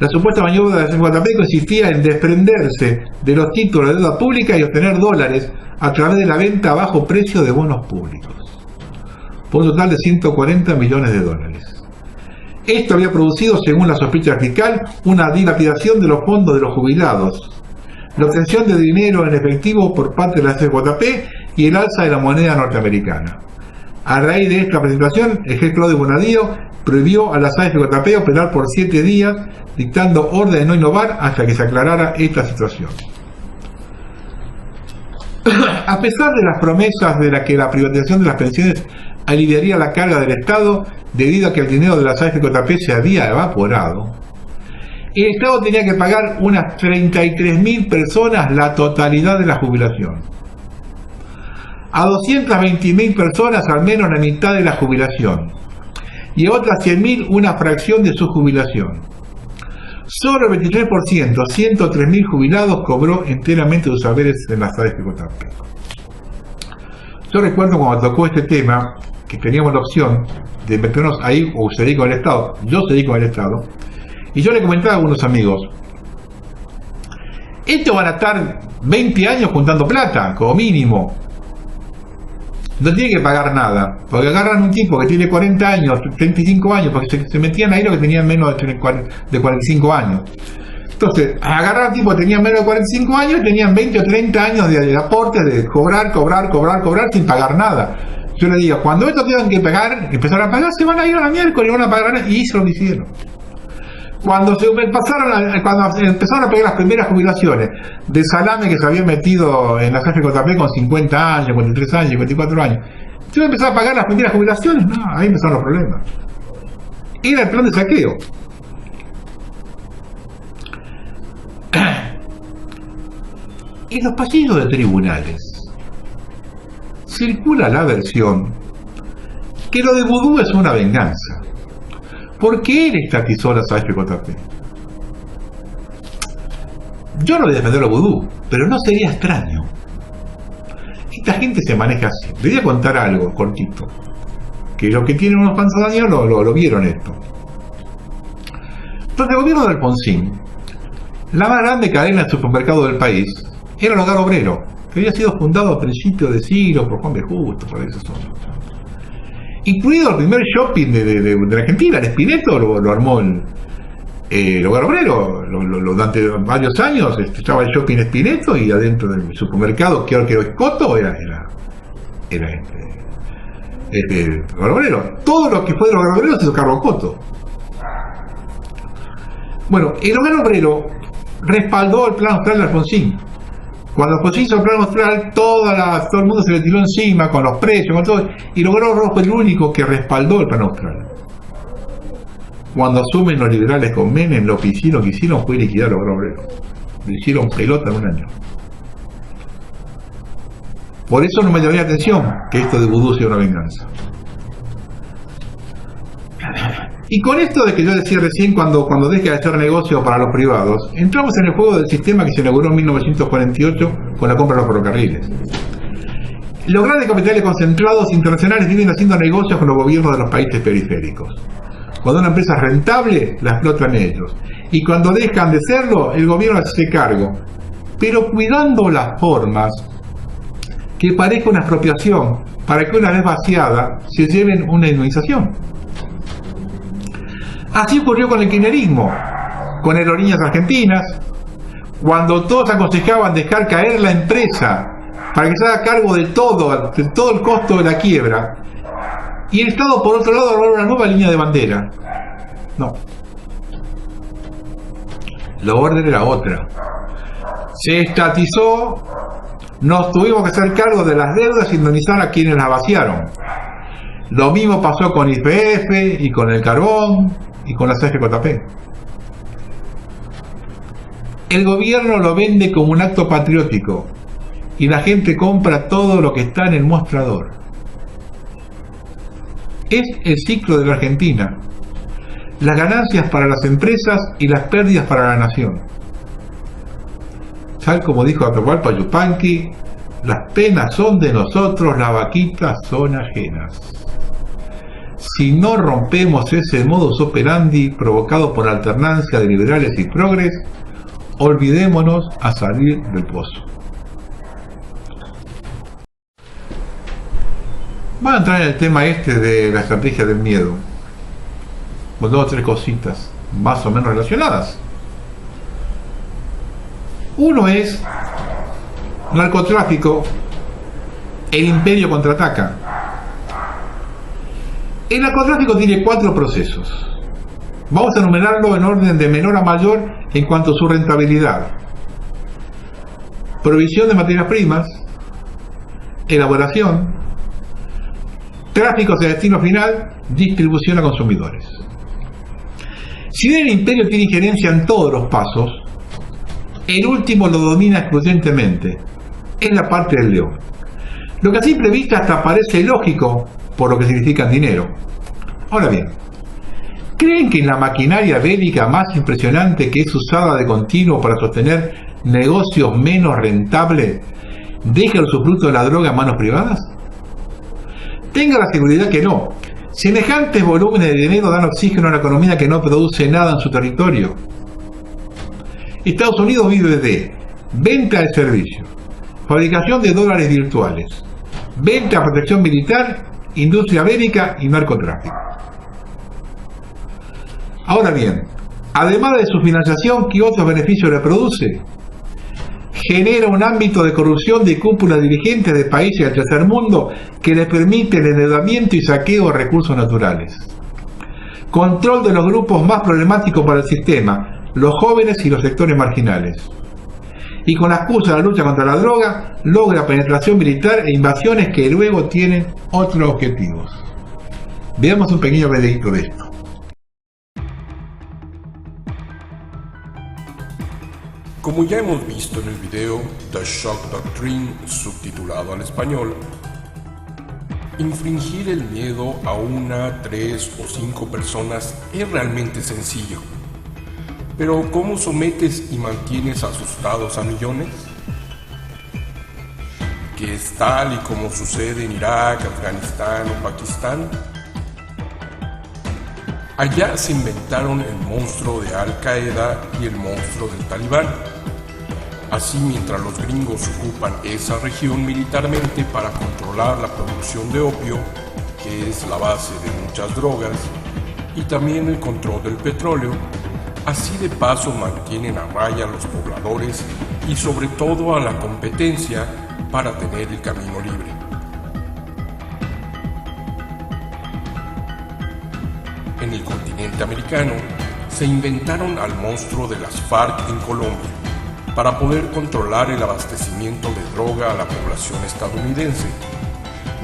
La supuesta maniobra de la AFJP consistía en desprenderse de los títulos de deuda pública y obtener dólares a través de la venta a bajo precio de bonos públicos, por un total de 140 millones de dólares. Esto había producido, según la sospecha fiscal, una dilapidación de los fondos de los jubilados, la obtención de dinero en efectivo por parte de la CJP y el alza de la moneda norteamericana. A raíz de esta presentación, el juez Claudio Bonadío prohibió a las AFJP operar por 7 días, dictando orden de no innovar hasta que se aclarara esta situación. A pesar de las promesas de que la privatización de las pensiones aliviaría la carga del Estado, debido a que el dinero de las AFJP se había evaporado, el Estado tenía que pagar unas 33.000 personas la totalidad de la jubilación. A 220.000 personas al menos la mitad de la jubilación. Y a otras 100.000 una fracción de su jubilación. Solo el 23%, 103.000 jubilados, cobró enteramente sus saberes en las AFJP. Yo recuerdo cuando tocó este tema, que teníamos la opción de meternos ahí o seguir con el Estado. Yo seguí con el Estado. Y yo le comentaba a algunos amigos, estos van a estar 20 años juntando plata, como mínimo. No tiene que pagar nada, porque agarran un tipo que tiene 40 años, 35 años, porque se metían ahí los que tenían menos de 45 años. Entonces, agarrar un tipo que tenía menos de 45 años y tenían 20 o 30 años de aportes, de cobrar sin pagar nada. Yo le digo, cuando estos tengan que pagar, empezar a pagar, se van a ir a la miércoles y van a pagar nada, y eso lo hicieron. Cuando empezaron a pegar las primeras jubilaciones de salame que se habían metido en la AFJP con 50 años, 53 años, 54 años, yo empezaba a pagar las primeras jubilaciones, no, ahí empezaron los problemas. Era el plan de saqueo. En los pasillos de tribunales circula la versión que lo de vudú es una venganza, porque él estatizó las AFJP. Yo no voy a defender los vudú, pero no sería extraño. Esta gente se maneja así. Les voy a contar algo cortito, que los que tienen unos panzaños lo vieron esto. Entonces el gobierno de Alfonsín, la más grande cadena de supermercados del país, era el Hogar Obrero, que había sido fundado a principios de siglo por Juan B. Justo, por esa zona. Incluido el primer shopping de la Argentina, el Spineto, lo armó el Hogar Obrero. Durante varios años estaba el shopping Spineto y adentro del supermercado, que ahora que es Coto, era el Hogar Obrero. Todo lo que fue del Hogar Obrero se hizo cargo Coto. Bueno, el Hogar Obrero respaldó el plan austral de Alfonsín. Cuando Alfonsín hizo el plan austral, todo el mundo se le tiró encima con los precios, con todo, y el Hogar Obrero fue el único que respaldó el plan austral. Cuando asumen los liberales con Menem, lo que hicieron fue liquidar el Hogar Obrero. Lo hicieron pelota en un año. Por eso no me llamaría la atención que esto de vudú sea una venganza. Y con esto de que yo decía recién, cuando deje de hacer negocio para los privados, entramos en el juego del sistema que se inauguró en 1948 con la compra de los ferrocarriles. Los grandes capitales concentrados internacionales viven haciendo negocios con los gobiernos de los países periféricos. Cuando una empresa es rentable, la explotan ellos. Y cuando dejan de serlo, el gobierno se hace cargo. Pero cuidando las formas, que parezca una expropiación, para que una vez vaciada se lleven una indemnización. Así ocurrió con el kirchnerismo, con Aerolíneas Argentinas, cuando todos aconsejaban dejar caer la empresa para que se haga cargo de todo el costo de la quiebra, y el Estado por otro lado armó una nueva línea de bandera. No. La orden era otra. Se estatizó, nos tuvimos que hacer cargo de las deudas y indemnizar a quienes las vaciaron. Lo mismo pasó con YPF y con el carbón y con la CGJP. El gobierno lo vende como un acto patriótico y la gente compra todo lo que está en el mostrador. Es el ciclo de la Argentina. Las ganancias para las empresas y las pérdidas para la nación. Tal como dijo Atahualpa Yupanqui, las penas son de nosotros, las vaquitas son ajenas. Si no rompemos ese modus operandi provocado por alternancia de liberales y progres, olvidémonos a salir del pozo. Voy a entrar en el tema de la estrategia del miedo, con 2 o 3 cositas más o menos relacionadas. Uno es narcotráfico, el imperio contraataca. El narcotráfico tiene 4 procesos. Vamos a enumerarlo en orden de menor a mayor en cuanto a su rentabilidad. Provisión de materias primas, elaboración, tráfico hacia destino final, distribución a consumidores. Si bien el imperio tiene injerencia en todos los pasos, el último lo domina excluyentemente. Es la parte del león. Lo que a simple vista hasta parece lógico por lo que significa dinero. Ahora bien, ¿creen que la maquinaria bélica más impresionante que es usada de continuo para sostener negocios menos rentables deja el usufructo de la droga en manos privadas? Tenga la seguridad que no. Semejantes volúmenes de dinero dan oxígeno a una economía que no produce nada en su territorio. Estados Unidos vive de venta de servicios, fabricación de dólares virtuales, venta de protección militar, industria bélica y narcotráfico. Ahora bien, además de su financiación, ¿qué otros beneficios le produce? Genera un ámbito de corrupción de cúpulas dirigentes de países del tercer mundo que les permite el endeudamiento y saqueo de recursos naturales. Control de los grupos más problemáticos para el sistema, los jóvenes y los sectores marginales. Y con la excusa de la lucha contra la droga, logra penetración militar e invasiones que luego tienen otros objetivos. Veamos un pequeño videíto de esto. Como ya hemos visto en el video The Shock Doctrine, subtitulado al español, infringir el miedo a 1, 3 o 5 personas es realmente sencillo. Pero ¿cómo sometes y mantienes asustados a millones? ¿Que es tal y como sucede en Irak, Afganistán o Pakistán? Allá se inventaron el monstruo de Al Qaeda y el monstruo del Talibán. Así, mientras los gringos ocupan esa región militarmente para controlar la producción de opio, que es la base de muchas drogas, y también el control del petróleo, así de paso mantienen a raya a los pobladores y sobre todo a la competencia para tener el camino libre. En el continente americano se inventaron al monstruo de las FARC en Colombia para poder controlar el abastecimiento de droga a la población estadounidense,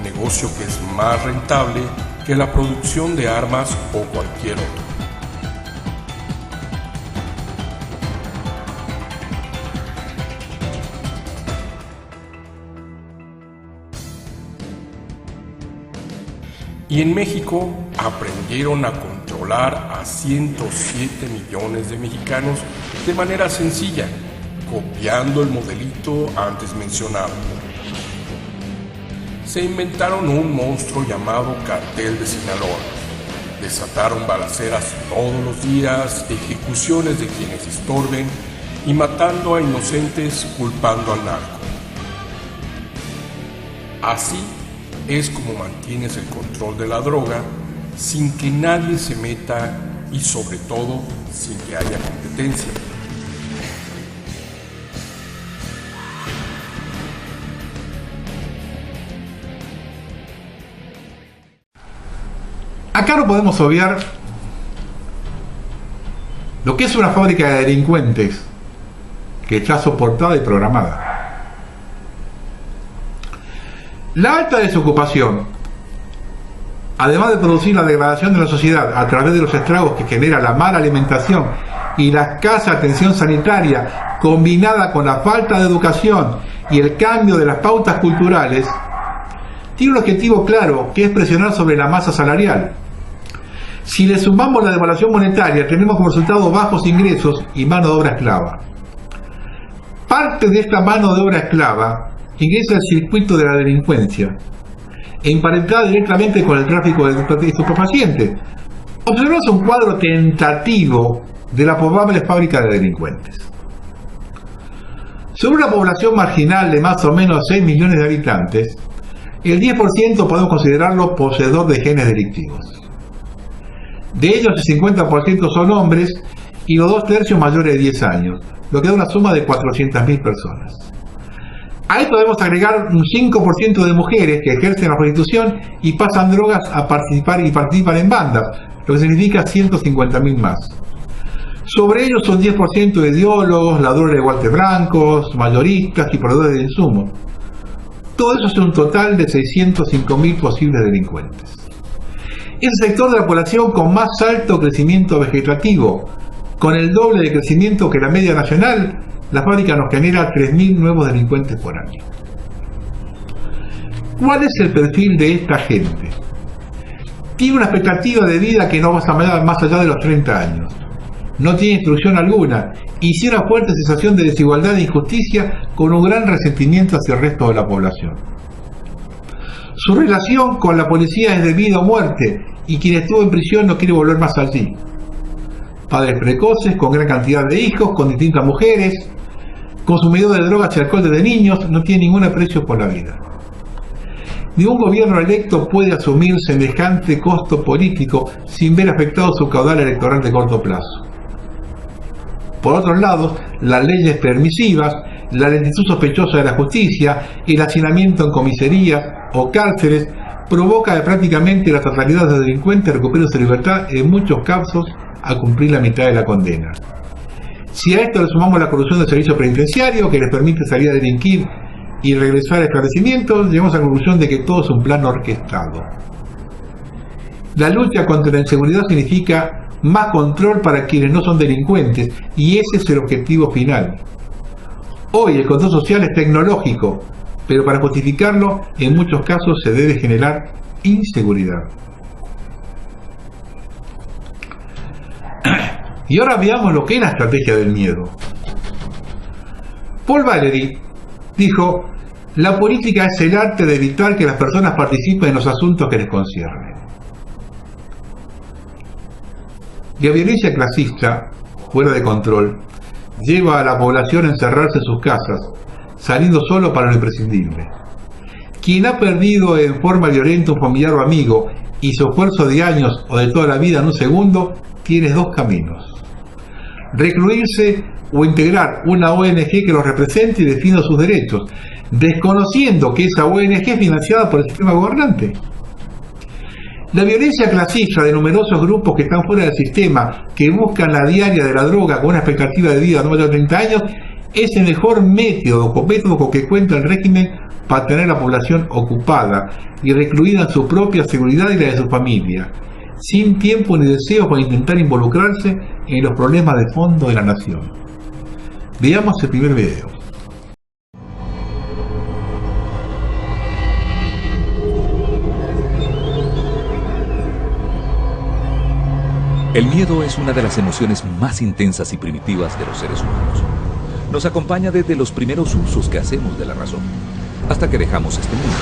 negocio que es más rentable que la producción de armas o cualquier otro. Y en México aprendieron a controlar a 107 millones de mexicanos de manera sencilla, copiando el modelito antes mencionado. Se inventaron un monstruo llamado Cartel de Sinaloa. Desataron balaceras todos los días, ejecuciones de quienes estorben y matando a inocentes culpando al narco. Así, es como mantienes el control de la droga sin que nadie se meta y sobre todo sin que haya competencia. Acá no podemos obviar lo que es una fábrica de delincuentes que está soportada y programada. La alta desocupación, además de producir la degradación de la sociedad a través de los estragos que genera la mala alimentación y la escasa atención sanitaria, combinada con la falta de educación y el cambio de las pautas culturales, tiene un objetivo claro, que es presionar sobre la masa salarial. Si le sumamos la devaluación monetaria, tenemos como resultado bajos ingresos y mano de obra esclava. Parte de esta mano de obra esclava ingresa al circuito de la delincuencia, emparentada directamente con el tráfico de estupefacientes. Observamos un cuadro tentativo de la probable fábrica de delincuentes. Sobre una población marginal de más o menos 6 millones de habitantes, el 10% podemos considerarlo poseedor de genes delictivos. De ellos el 50% son hombres y los 2/3 mayores de 10 años, lo que da una suma de 400.000 personas. A esto debemos agregar un 5% de mujeres que ejercen la prostitución y pasan drogas a participan en bandas, lo que significa 150.000 más. Sobre ellos son 10% de ideólogos, ladrones de guantes blancos, mayoristas y proveedores de insumos. Todo eso es un total de 605.000 posibles delincuentes. Es el sector de la población con más alto crecimiento vegetativo. Con el doble de crecimiento que la media nacional, la fábrica nos genera 3.000 nuevos delincuentes por año. ¿Cuál es el perfil de esta gente? Tiene una expectativa de vida que no va más allá de los 30 años. No tiene instrucción alguna y tiene una fuerte sensación de desigualdad e injusticia con un gran resentimiento hacia el resto de la población. Su relación con la policía es de vida o muerte y quien estuvo en prisión no quiere volver más allí. Padres precoces, con gran cantidad de hijos, con distintas mujeres, consumidores de drogas y alcohol desde niños, no tiene ningún aprecio por la vida. Ningún gobierno electo puede asumir semejante costo político sin ver afectado su caudal electoral de corto plazo. Por otro lado, las leyes permisivas, la lentitud sospechosa de la justicia, el hacinamiento en comisarías o cárceles provoca que prácticamente la totalidad de los delincuentes recuperen su libertad, en muchos casos a cumplir la mitad de la condena. Si a esto le sumamos la corrupción del servicio penitenciario, que les permite salir a delinquir y regresar a establecimientos, llegamos a la conclusión de que todo es un plan orquestado. La lucha contra la inseguridad significa más control para quienes no son delincuentes, y ese es el objetivo final. Hoy el control social es tecnológico, pero para justificarlo, en muchos casos se debe generar inseguridad. Y ahora veamos lo que es la estrategia del miedo. Paul Valéry dijo: la política es el arte de evitar que las personas participen en los asuntos que les conciernen. La violencia clasista, fuera de control, lleva a la población a encerrarse en sus casas, saliendo solo para lo imprescindible. Quien ha perdido en forma violenta un familiar o amigo y su esfuerzo de años o de toda la vida en un segundo, tiene dos caminos: recluirse o integrar una ONG que los represente y defienda sus derechos, desconociendo que esa ONG es financiada por el sistema gobernante. La violencia clasista de numerosos grupos que están fuera del sistema, que buscan la diaria de la droga con una expectativa de vida no mayor de 30 años, es el mejor método con que cuenta el régimen para tener la población ocupada y recluida en su propia seguridad y la de su familia, sin tiempo ni deseo para intentar involucrarse en los problemas de fondo de la nación. Veamos el primer video. El miedo es una de las emociones más intensas y primitivas de los seres humanos. Nos acompaña desde los primeros usos que hacemos de la razón, hasta que dejamos este mundo.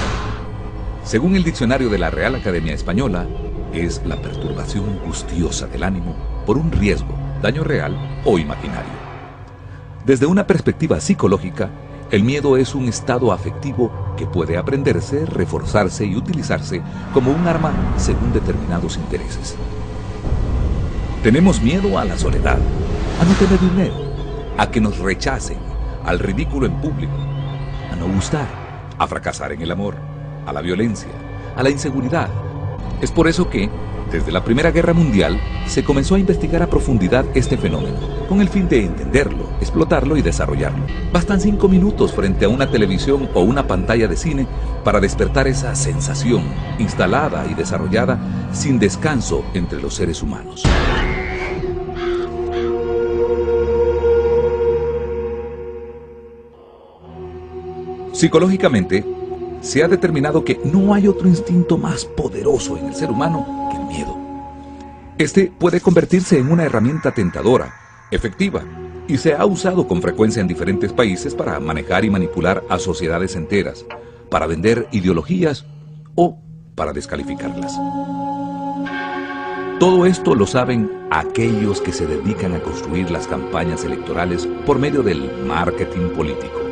Según el diccionario de la Real Academia Española, es la perturbación angustiosa del ánimo por un riesgo, daño real o imaginario. Desde una perspectiva psicológica, El miedo es un estado afectivo que puede aprenderse, reforzarse y utilizarse como un arma según determinados intereses. Tenemos miedo a la soledad, a no tener dinero, a que nos rechacen, al ridículo en público, a no gustar, a fracasar en el amor, a la violencia, a la inseguridad. Es por eso que, desde la Primera Guerra Mundial, se comenzó a investigar a profundidad este fenómeno, con el fin de entenderlo, explotarlo y desarrollarlo. Bastan 5 minutos frente a una televisión o una pantalla de cine para despertar esa sensación, instalada y desarrollada sin descanso entre los seres humanos. Psicológicamente, se ha determinado que no hay otro instinto más poderoso en el ser humano que el miedo. Este puede convertirse en una herramienta tentadora, efectiva, y se ha usado con frecuencia en diferentes países para manejar y manipular a sociedades enteras, para vender ideologías o para descalificarlas. Todo esto lo saben aquellos que se dedican a construir las campañas electorales por medio del marketing político.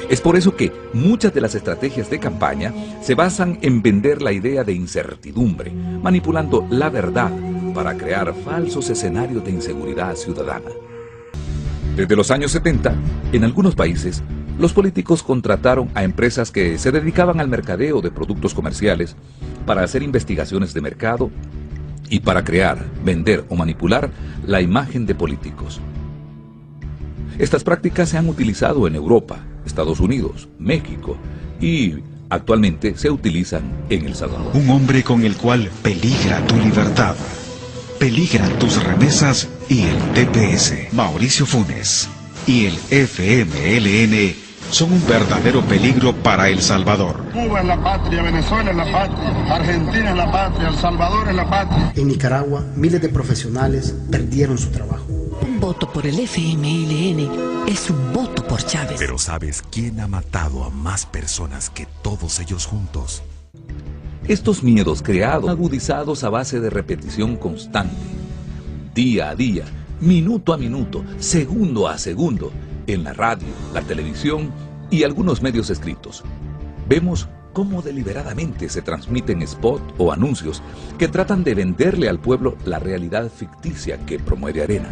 Es por eso que muchas de las estrategias de campaña se basan en vender la idea de incertidumbre, manipulando la verdad para crear falsos escenarios de inseguridad ciudadana. Desde los años 70, en algunos países, los políticos contrataron a empresas que se dedicaban al mercadeo de productos comerciales para hacer investigaciones de mercado y para crear, vender o manipular la imagen de políticos. Estas prácticas se han utilizado en Europa, Estados Unidos, México y actualmente se utilizan en El Salvador. Un hombre con el cual peligra tu libertad, peligran tus remesas y el TPS. Mauricio Funes y el FMLN son un verdadero peligro para El Salvador. Cuba es la patria, Venezuela es la patria, Argentina es la patria, El Salvador es la patria. En Nicaragua, miles de profesionales perdieron su trabajo. Un voto por el FMLN es un voto por Chávez. Pero ¿sabes quién ha matado a más personas que todos ellos juntos? Estos miedos creados, agudizados a base de repetición constante, día a día, minuto a minuto, segundo a segundo, en la radio, la televisión y algunos medios escritos. Vemos cómo deliberadamente se transmiten spots o anuncios que tratan de venderle al pueblo la realidad ficticia que promueve Arena.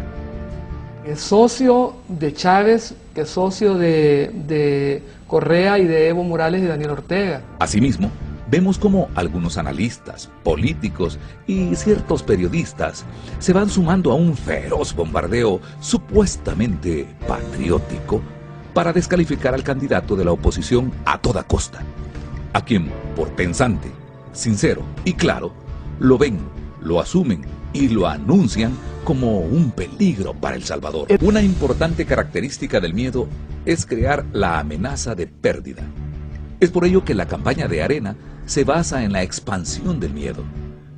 Es socio de Chávez, que es socio de Correa y de Evo Morales y Daniel Ortega. Asimismo, vemos cómo algunos analistas, políticos y ciertos periodistas se van sumando a un feroz bombardeo supuestamente patriótico para descalificar al candidato de la oposición a toda costa, a quien, por pensante, sincero y claro, lo ven, lo asumen y lo anuncian como un peligro para El Salvador. Una importante característica del miedo es crear la amenaza de pérdida. Es por ello que la campaña de Arena se basa en la expansión del miedo.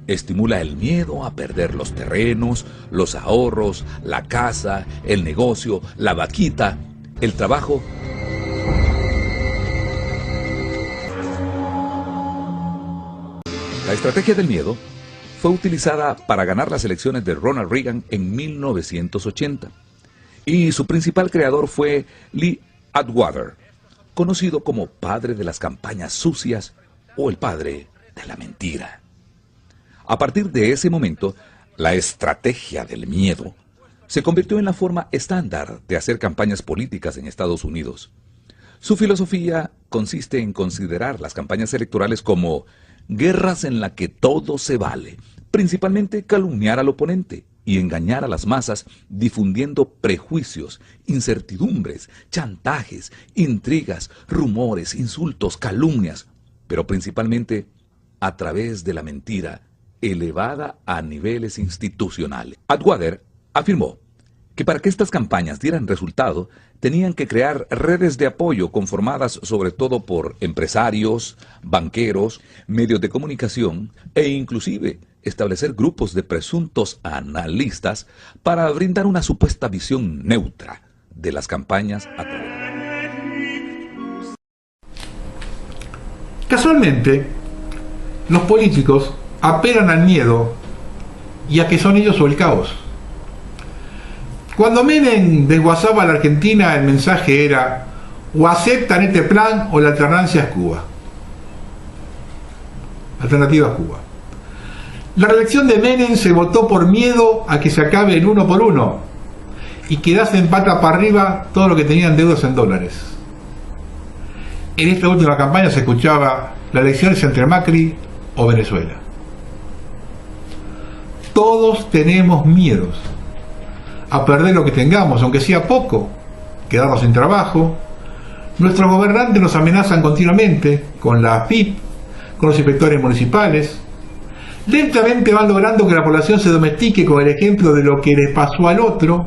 Estimula el miedo a perder los terrenos, los ahorros, la casa, el negocio, la vaquita, el trabajo. La estrategia del miedo fue utilizada para ganar las elecciones de Ronald Reagan en 1980. Y su principal creador fue Lee Atwater, conocido como padre de las campañas sucias o el padre de la mentira. A partir de ese momento, la estrategia del miedo se convirtió en la forma estándar de hacer campañas políticas en Estados Unidos. Su filosofía consiste en considerar las campañas electorales como guerras en las que todo se vale, principalmente calumniar al oponente y engañar a las masas difundiendo prejuicios, incertidumbres, chantajes, intrigas, rumores, insultos, calumnias, pero principalmente a través de la mentira elevada a niveles institucionales. Atwater afirmó que para que estas campañas dieran resultado, tenían que crear redes de apoyo conformadas sobre todo por empresarios, banqueros, medios de comunicación e inclusive establecer grupos de presuntos analistas para brindar una supuesta visión neutra de las campañas a través. Casualmente, los políticos apelan al miedo y a que son ellos o el caos. Cuando Menem desguazaba a la Argentina, el mensaje era: O aceptan este plan o la alternancia es Cuba. Alternativa es Cuba. La reelección de Menem se votó por miedo a que se acabe el 1 por 1 y quedase en pata para arriba todo lo que tenían deudas en dólares. En esta última campaña se escuchaba: la elección es entre Macri o Venezuela. Todos tenemos miedos a perder lo que tengamos, aunque sea poco, quedarnos sin trabajo. Nuestros gobernantes nos amenazan continuamente con la AFIP, con los inspectores municipales. Lentamente van logrando que la población se domestique con el ejemplo de lo que le pasó al otro.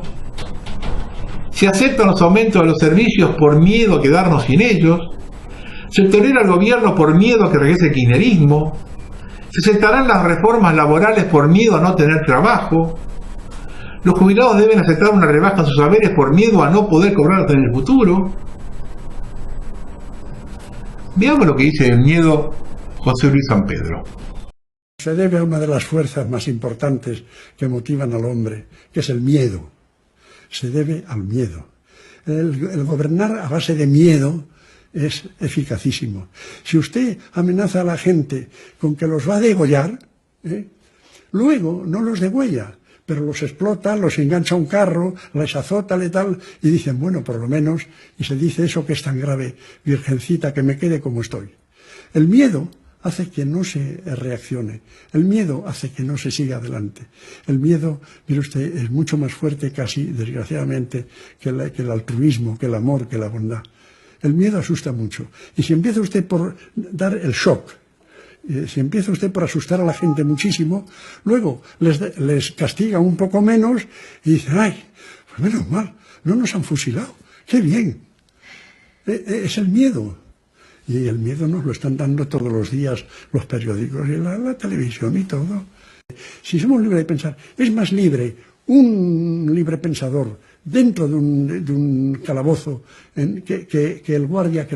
Se aceptan los aumentos de los servicios por miedo a quedarnos sin ellos. Se tolera al gobierno por miedo a que regrese el kirchnerismo. Se aceptarán las reformas laborales por miedo a no tener trabajo. Los jubilados deben aceptar una rebaja en sus saberes por miedo a no poder cobrarlos en el futuro. Veamos lo que dice el miedo José Luis San Pedro. Se debe a una de las fuerzas más importantes que motivan al hombre, que es el miedo. Se debe al miedo. El gobernar a base de miedo es eficacísimo. Si usted amenaza a la gente con que los va a degollar, luego no los degüella, pero los explota, los engancha a un carro, les azota, tal, y dicen, bueno, por lo menos, y se dice eso que es tan grave, virgencita, que me quede como estoy. El miedo hace que no se reaccione, el miedo hace que no se siga adelante. El miedo, mire usted, es mucho más fuerte casi, desgraciadamente, que el altruismo, que el amor, que la bondad. El miedo asusta mucho. Y si empieza usted por dar el shock, si empieza usted por asustar a la gente muchísimo, luego les castiga un poco menos y dicen, ay, pues menos mal, no nos han fusilado, qué bien. Es el miedo. Y el miedo nos lo están dando todos los días los periódicos y la televisión y todo. Si somos libres de pensar, es más libre un libre pensador dentro de un calabozo que el guardia que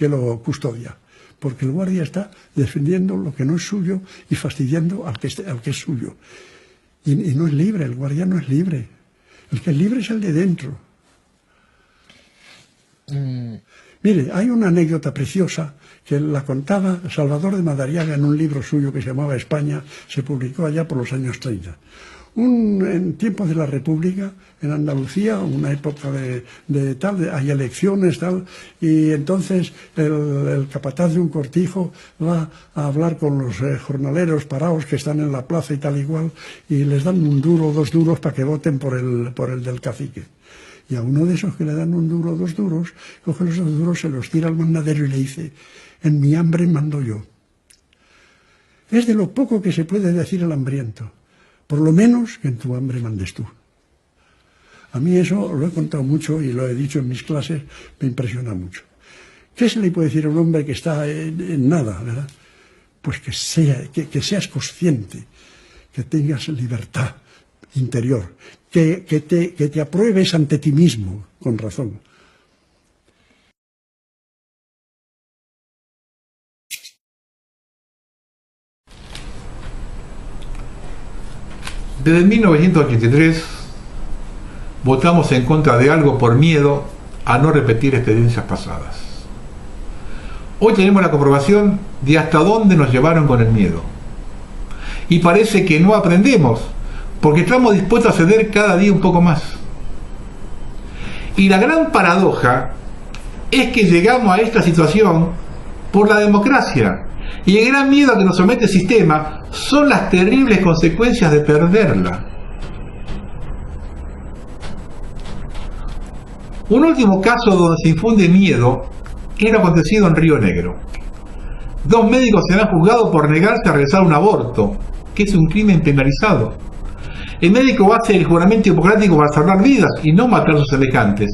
lo custodia. Porque el guardia está defendiendo lo que no es suyo y fastidiando al que es suyo. Y no es libre, el guardia no es libre. El que es libre es el de dentro. Mire, hay una anécdota preciosa que la contaba Salvador de Madariaga en un libro suyo que se llamaba España, se publicó allá por los años 30. En tiempos de la República, en Andalucía, una época hay elecciones, y entonces el capataz de un cortijo va a hablar con los jornaleros parados que están en la plaza y tal igual, y les dan 1 duro o 2 duros para que voten por el del cacique. Y a uno de esos que le dan 1 duro o 2 duros, coge los 2 duros, se los tira al mandadero y le dice, en mi hambre mando yo. Es de lo poco que se puede decir al hambriento. Por lo menos que en tu hambre mandes tú. A mí eso lo he contado mucho y lo he dicho en mis clases, me impresiona mucho. ¿Qué se le puede decir a un hombre que está en nada, verdad? Pues que seas consciente, que tengas libertad interior, que te apruebes ante ti mismo, con razón. Desde 1983 votamos en contra de algo por miedo a no repetir experiencias pasadas. Hoy tenemos la comprobación de hasta dónde nos llevaron con el miedo. Y parece que no aprendemos, porque estamos dispuestos a ceder cada día un poco más. Y la gran paradoja es que llegamos a esta situación por la democracia. Y el gran miedo a que nos somete el sistema son las terribles consecuencias de perderla. Un último caso donde se infunde miedo es lo acontecido en Río Negro. 2 médicos serán juzgados por negarse a realizar un aborto, que es un crimen penalizado. El médico hace el juramento hipocrático para salvar vidas y no matar a sus semejantes.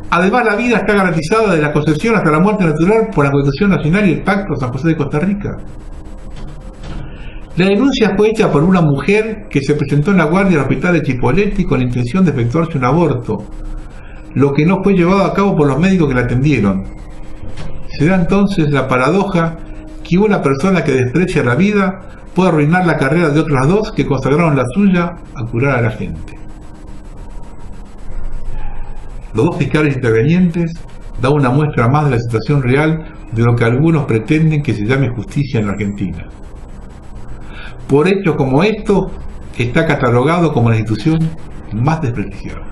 Además, la vida está garantizada de la concepción hasta la muerte natural por la Constitución Nacional y el Pacto San José de Costa Rica. La denuncia fue hecha por una mujer que se presentó en la guardia del hospital de Chipoleti con la intención de efectuarse un aborto, lo que no fue llevado a cabo por los médicos que la atendieron. Se da entonces la paradoja que una persona que desprecia la vida puede arruinar la carrera de otras 2 que consagraron la suya a curar a la gente. los dos fiscales intervenientes da una muestra más de la situación real de lo que algunos pretenden que se llame justicia en la Argentina. Por hechos como estos, está catalogado como la institución más desprestigiada.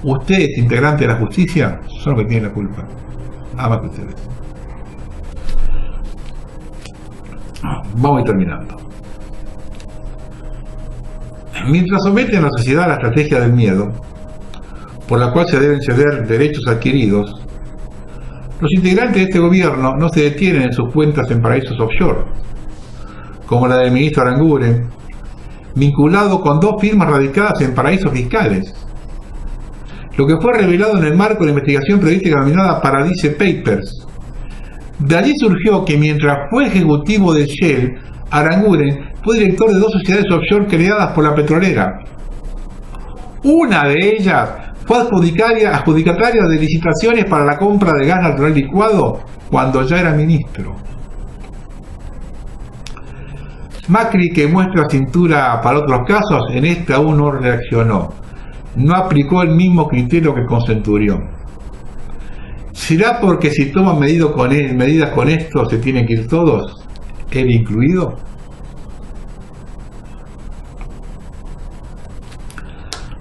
Ustedes, integrantes de la justicia, son los que tienen la culpa. Nada más que ustedes. Vamos a ir terminando. Mientras someten a la sociedad a la estrategia del miedo, por la cual se deben ceder derechos adquiridos, los integrantes de este gobierno no se detienen en sus cuentas en paraísos offshore, como la del ministro Aranguren, vinculado con 2 firmas radicadas en paraísos fiscales, lo que fue revelado en el marco de la investigación periodística denominada Paradise Papers. De allí surgió que mientras fue ejecutivo de Shell, Aranguren fue director de 2 sociedades offshore creadas por la petrolera. Una de ellas fue adjudicataria de licitaciones para la compra de gas natural licuado cuando ya era ministro. Macri, que muestra cintura para otros casos, en este aún no reaccionó. No aplicó el mismo criterio que con Centurión. ¿Será porque si toman medidas con esto se tienen que ir todos, él incluido?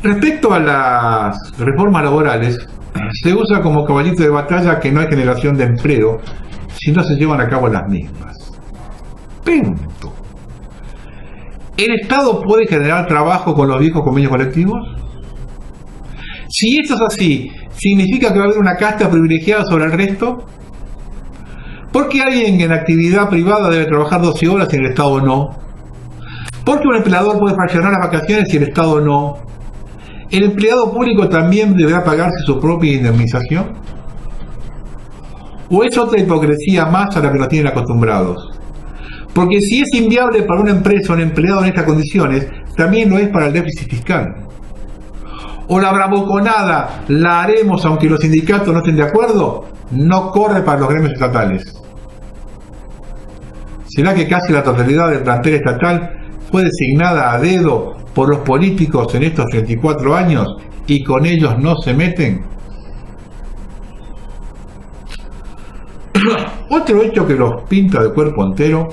Respecto a las reformas laborales, se usa como caballito de batalla que no hay generación de empleo si no se llevan a cabo las mismas. Punto. ¿El Estado puede generar trabajo con los viejos convenios colectivos? Si esto es así, ¿significa que va a haber una casta privilegiada sobre el resto? ¿Por qué alguien en actividad privada debe trabajar 12 horas y el Estado no? ¿Por qué un empleador puede fraccionar las vacaciones y el Estado no? ¿El empleado público también deberá pagarse su propia indemnización? ¿O es otra hipocresía más a la que nos tienen acostumbrados? Porque si es inviable para una empresa o un empleado en estas condiciones, también lo es para el déficit fiscal. ¿O la bravuconada la haremos aunque los sindicatos no estén de acuerdo? No corre para los gremios estatales. ¿Será que casi la totalidad del plantel estatal fue designada a dedo por los políticos en estos 34 años y con ellos no se meten? Otro hecho que los pinta de cuerpo entero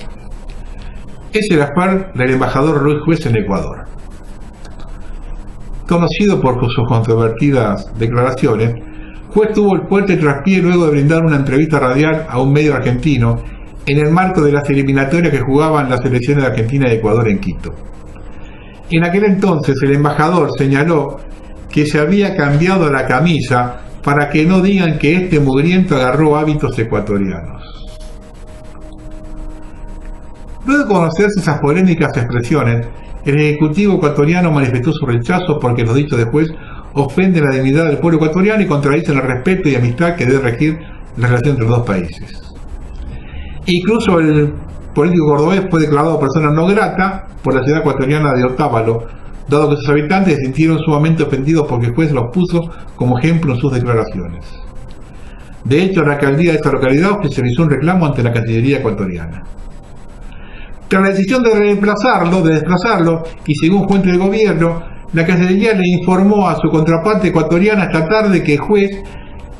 es el afán del embajador Luis Juez en Ecuador. Conocido por sus controvertidas declaraciones, Juez tuvo el fuerte traspié luego de brindar una entrevista radial a un medio argentino en el marco de las eliminatorias que jugaban las selecciones de Argentina y Ecuador en Quito. En aquel entonces el embajador señaló que se había cambiado la camisa para que no digan que este mugriento agarró hábitos ecuatorianos. Luego de conocerse esas polémicas expresiones, el ejecutivo ecuatoriano manifestó su rechazo porque los dichos de Juez ofenden la dignidad del pueblo ecuatoriano y contradicen el respeto y amistad que debe regir la relación entre los dos países. Incluso el político cordobés fue declarado persona no grata por la ciudad ecuatoriana de Otavalo, dado que sus habitantes se sintieron sumamente ofendidos porque el juez los puso como ejemplo en sus declaraciones. De hecho, la alcaldía de esta localidad oficializó un reclamo ante la Cancillería ecuatoriana. Tras la decisión de desplazarlo, y según fuentes del gobierno, la Cancillería le informó a su contraparte ecuatoriana esta tarde que el juez,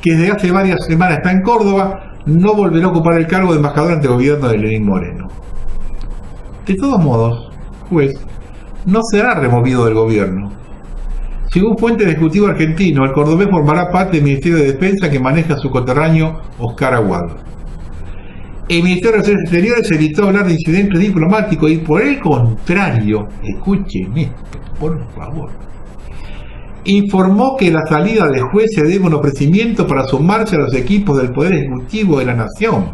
que desde hace varias semanas está en Córdoba, no volverá a ocupar el cargo de embajador ante el gobierno de Lenín Moreno. De todos modos, Juez no será removido del gobierno. Según fuente del Ejecutivo argentino, el cordobés formará parte del Ministerio de Defensa que maneja su coterráneo Oscar Aguado. El Ministerio de Relaciones Exteriores se evitó hablar de incidentes diplomáticos y por el contrario, escuchen esto, por favor, informó que la salida de Juez se debe a un ofrecimiento para sumarse a los equipos del Poder Ejecutivo de la Nación.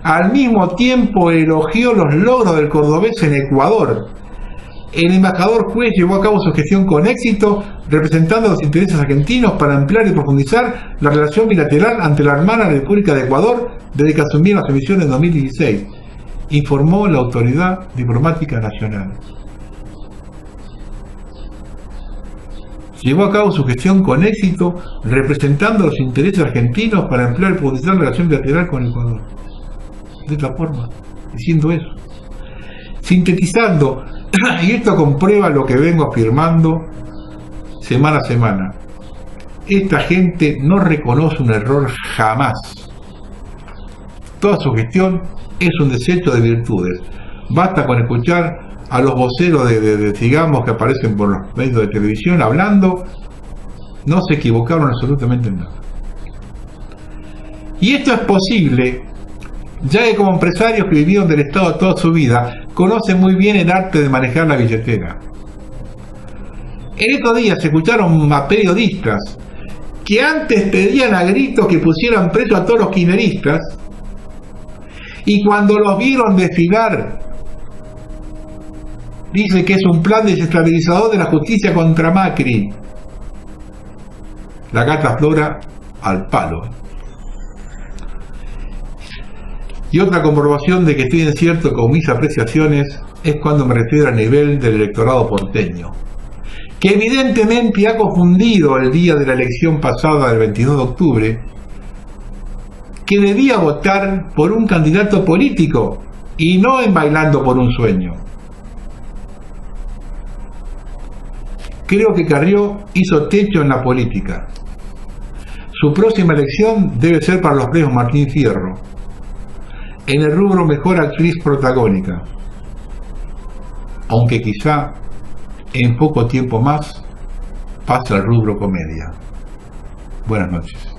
Al mismo tiempo elogió los logros del cordobés en Ecuador. El embajador Juez llevó a cabo su gestión con éxito, representando los intereses argentinos para ampliar y profundizar la relación bilateral ante la hermana República de Ecuador desde que asumió las emisiones en 2016, informó la Autoridad Diplomática Nacional. Llevó a cabo su gestión con éxito, representando los intereses argentinos para ampliar y profundizar la relación bilateral con Ecuador. De esta forma, diciendo eso. Sintetizando, y esto comprueba lo que vengo afirmando semana a semana. esta gente no reconoce un error jamás. Toda su gestión es un desecho de virtudes. Basta con escuchar a los voceros digamos, que aparecen por los medios de televisión hablando. No se equivocaron absolutamente en nada. Y esto es posible, ya que como empresarios que vivieron del Estado toda su vida, conocen muy bien el arte de manejar la billetera. En estos días se escucharon a periodistas que antes pedían a gritos que pusieran preso a todos los kirchneristas, y cuando los vieron desfilar, dice que es un plan desestabilizador de la justicia contra Macri. La gata Flora al palo. Y otra comprobación de que estoy en cierto con mis apreciaciones es cuando me refiero al nivel del electorado porteño, que evidentemente ha confundido el día de la elección pasada del 22 de octubre, que debía votar por un candidato político y no en bailando por un sueño. Creo que Carrió hizo techo en la política. Su próxima elección debe ser para los premios Martín Fierro, en el rubro mejor actriz protagónica, aunque quizá en poco tiempo más pasa al rubro comedia. Buenas noches.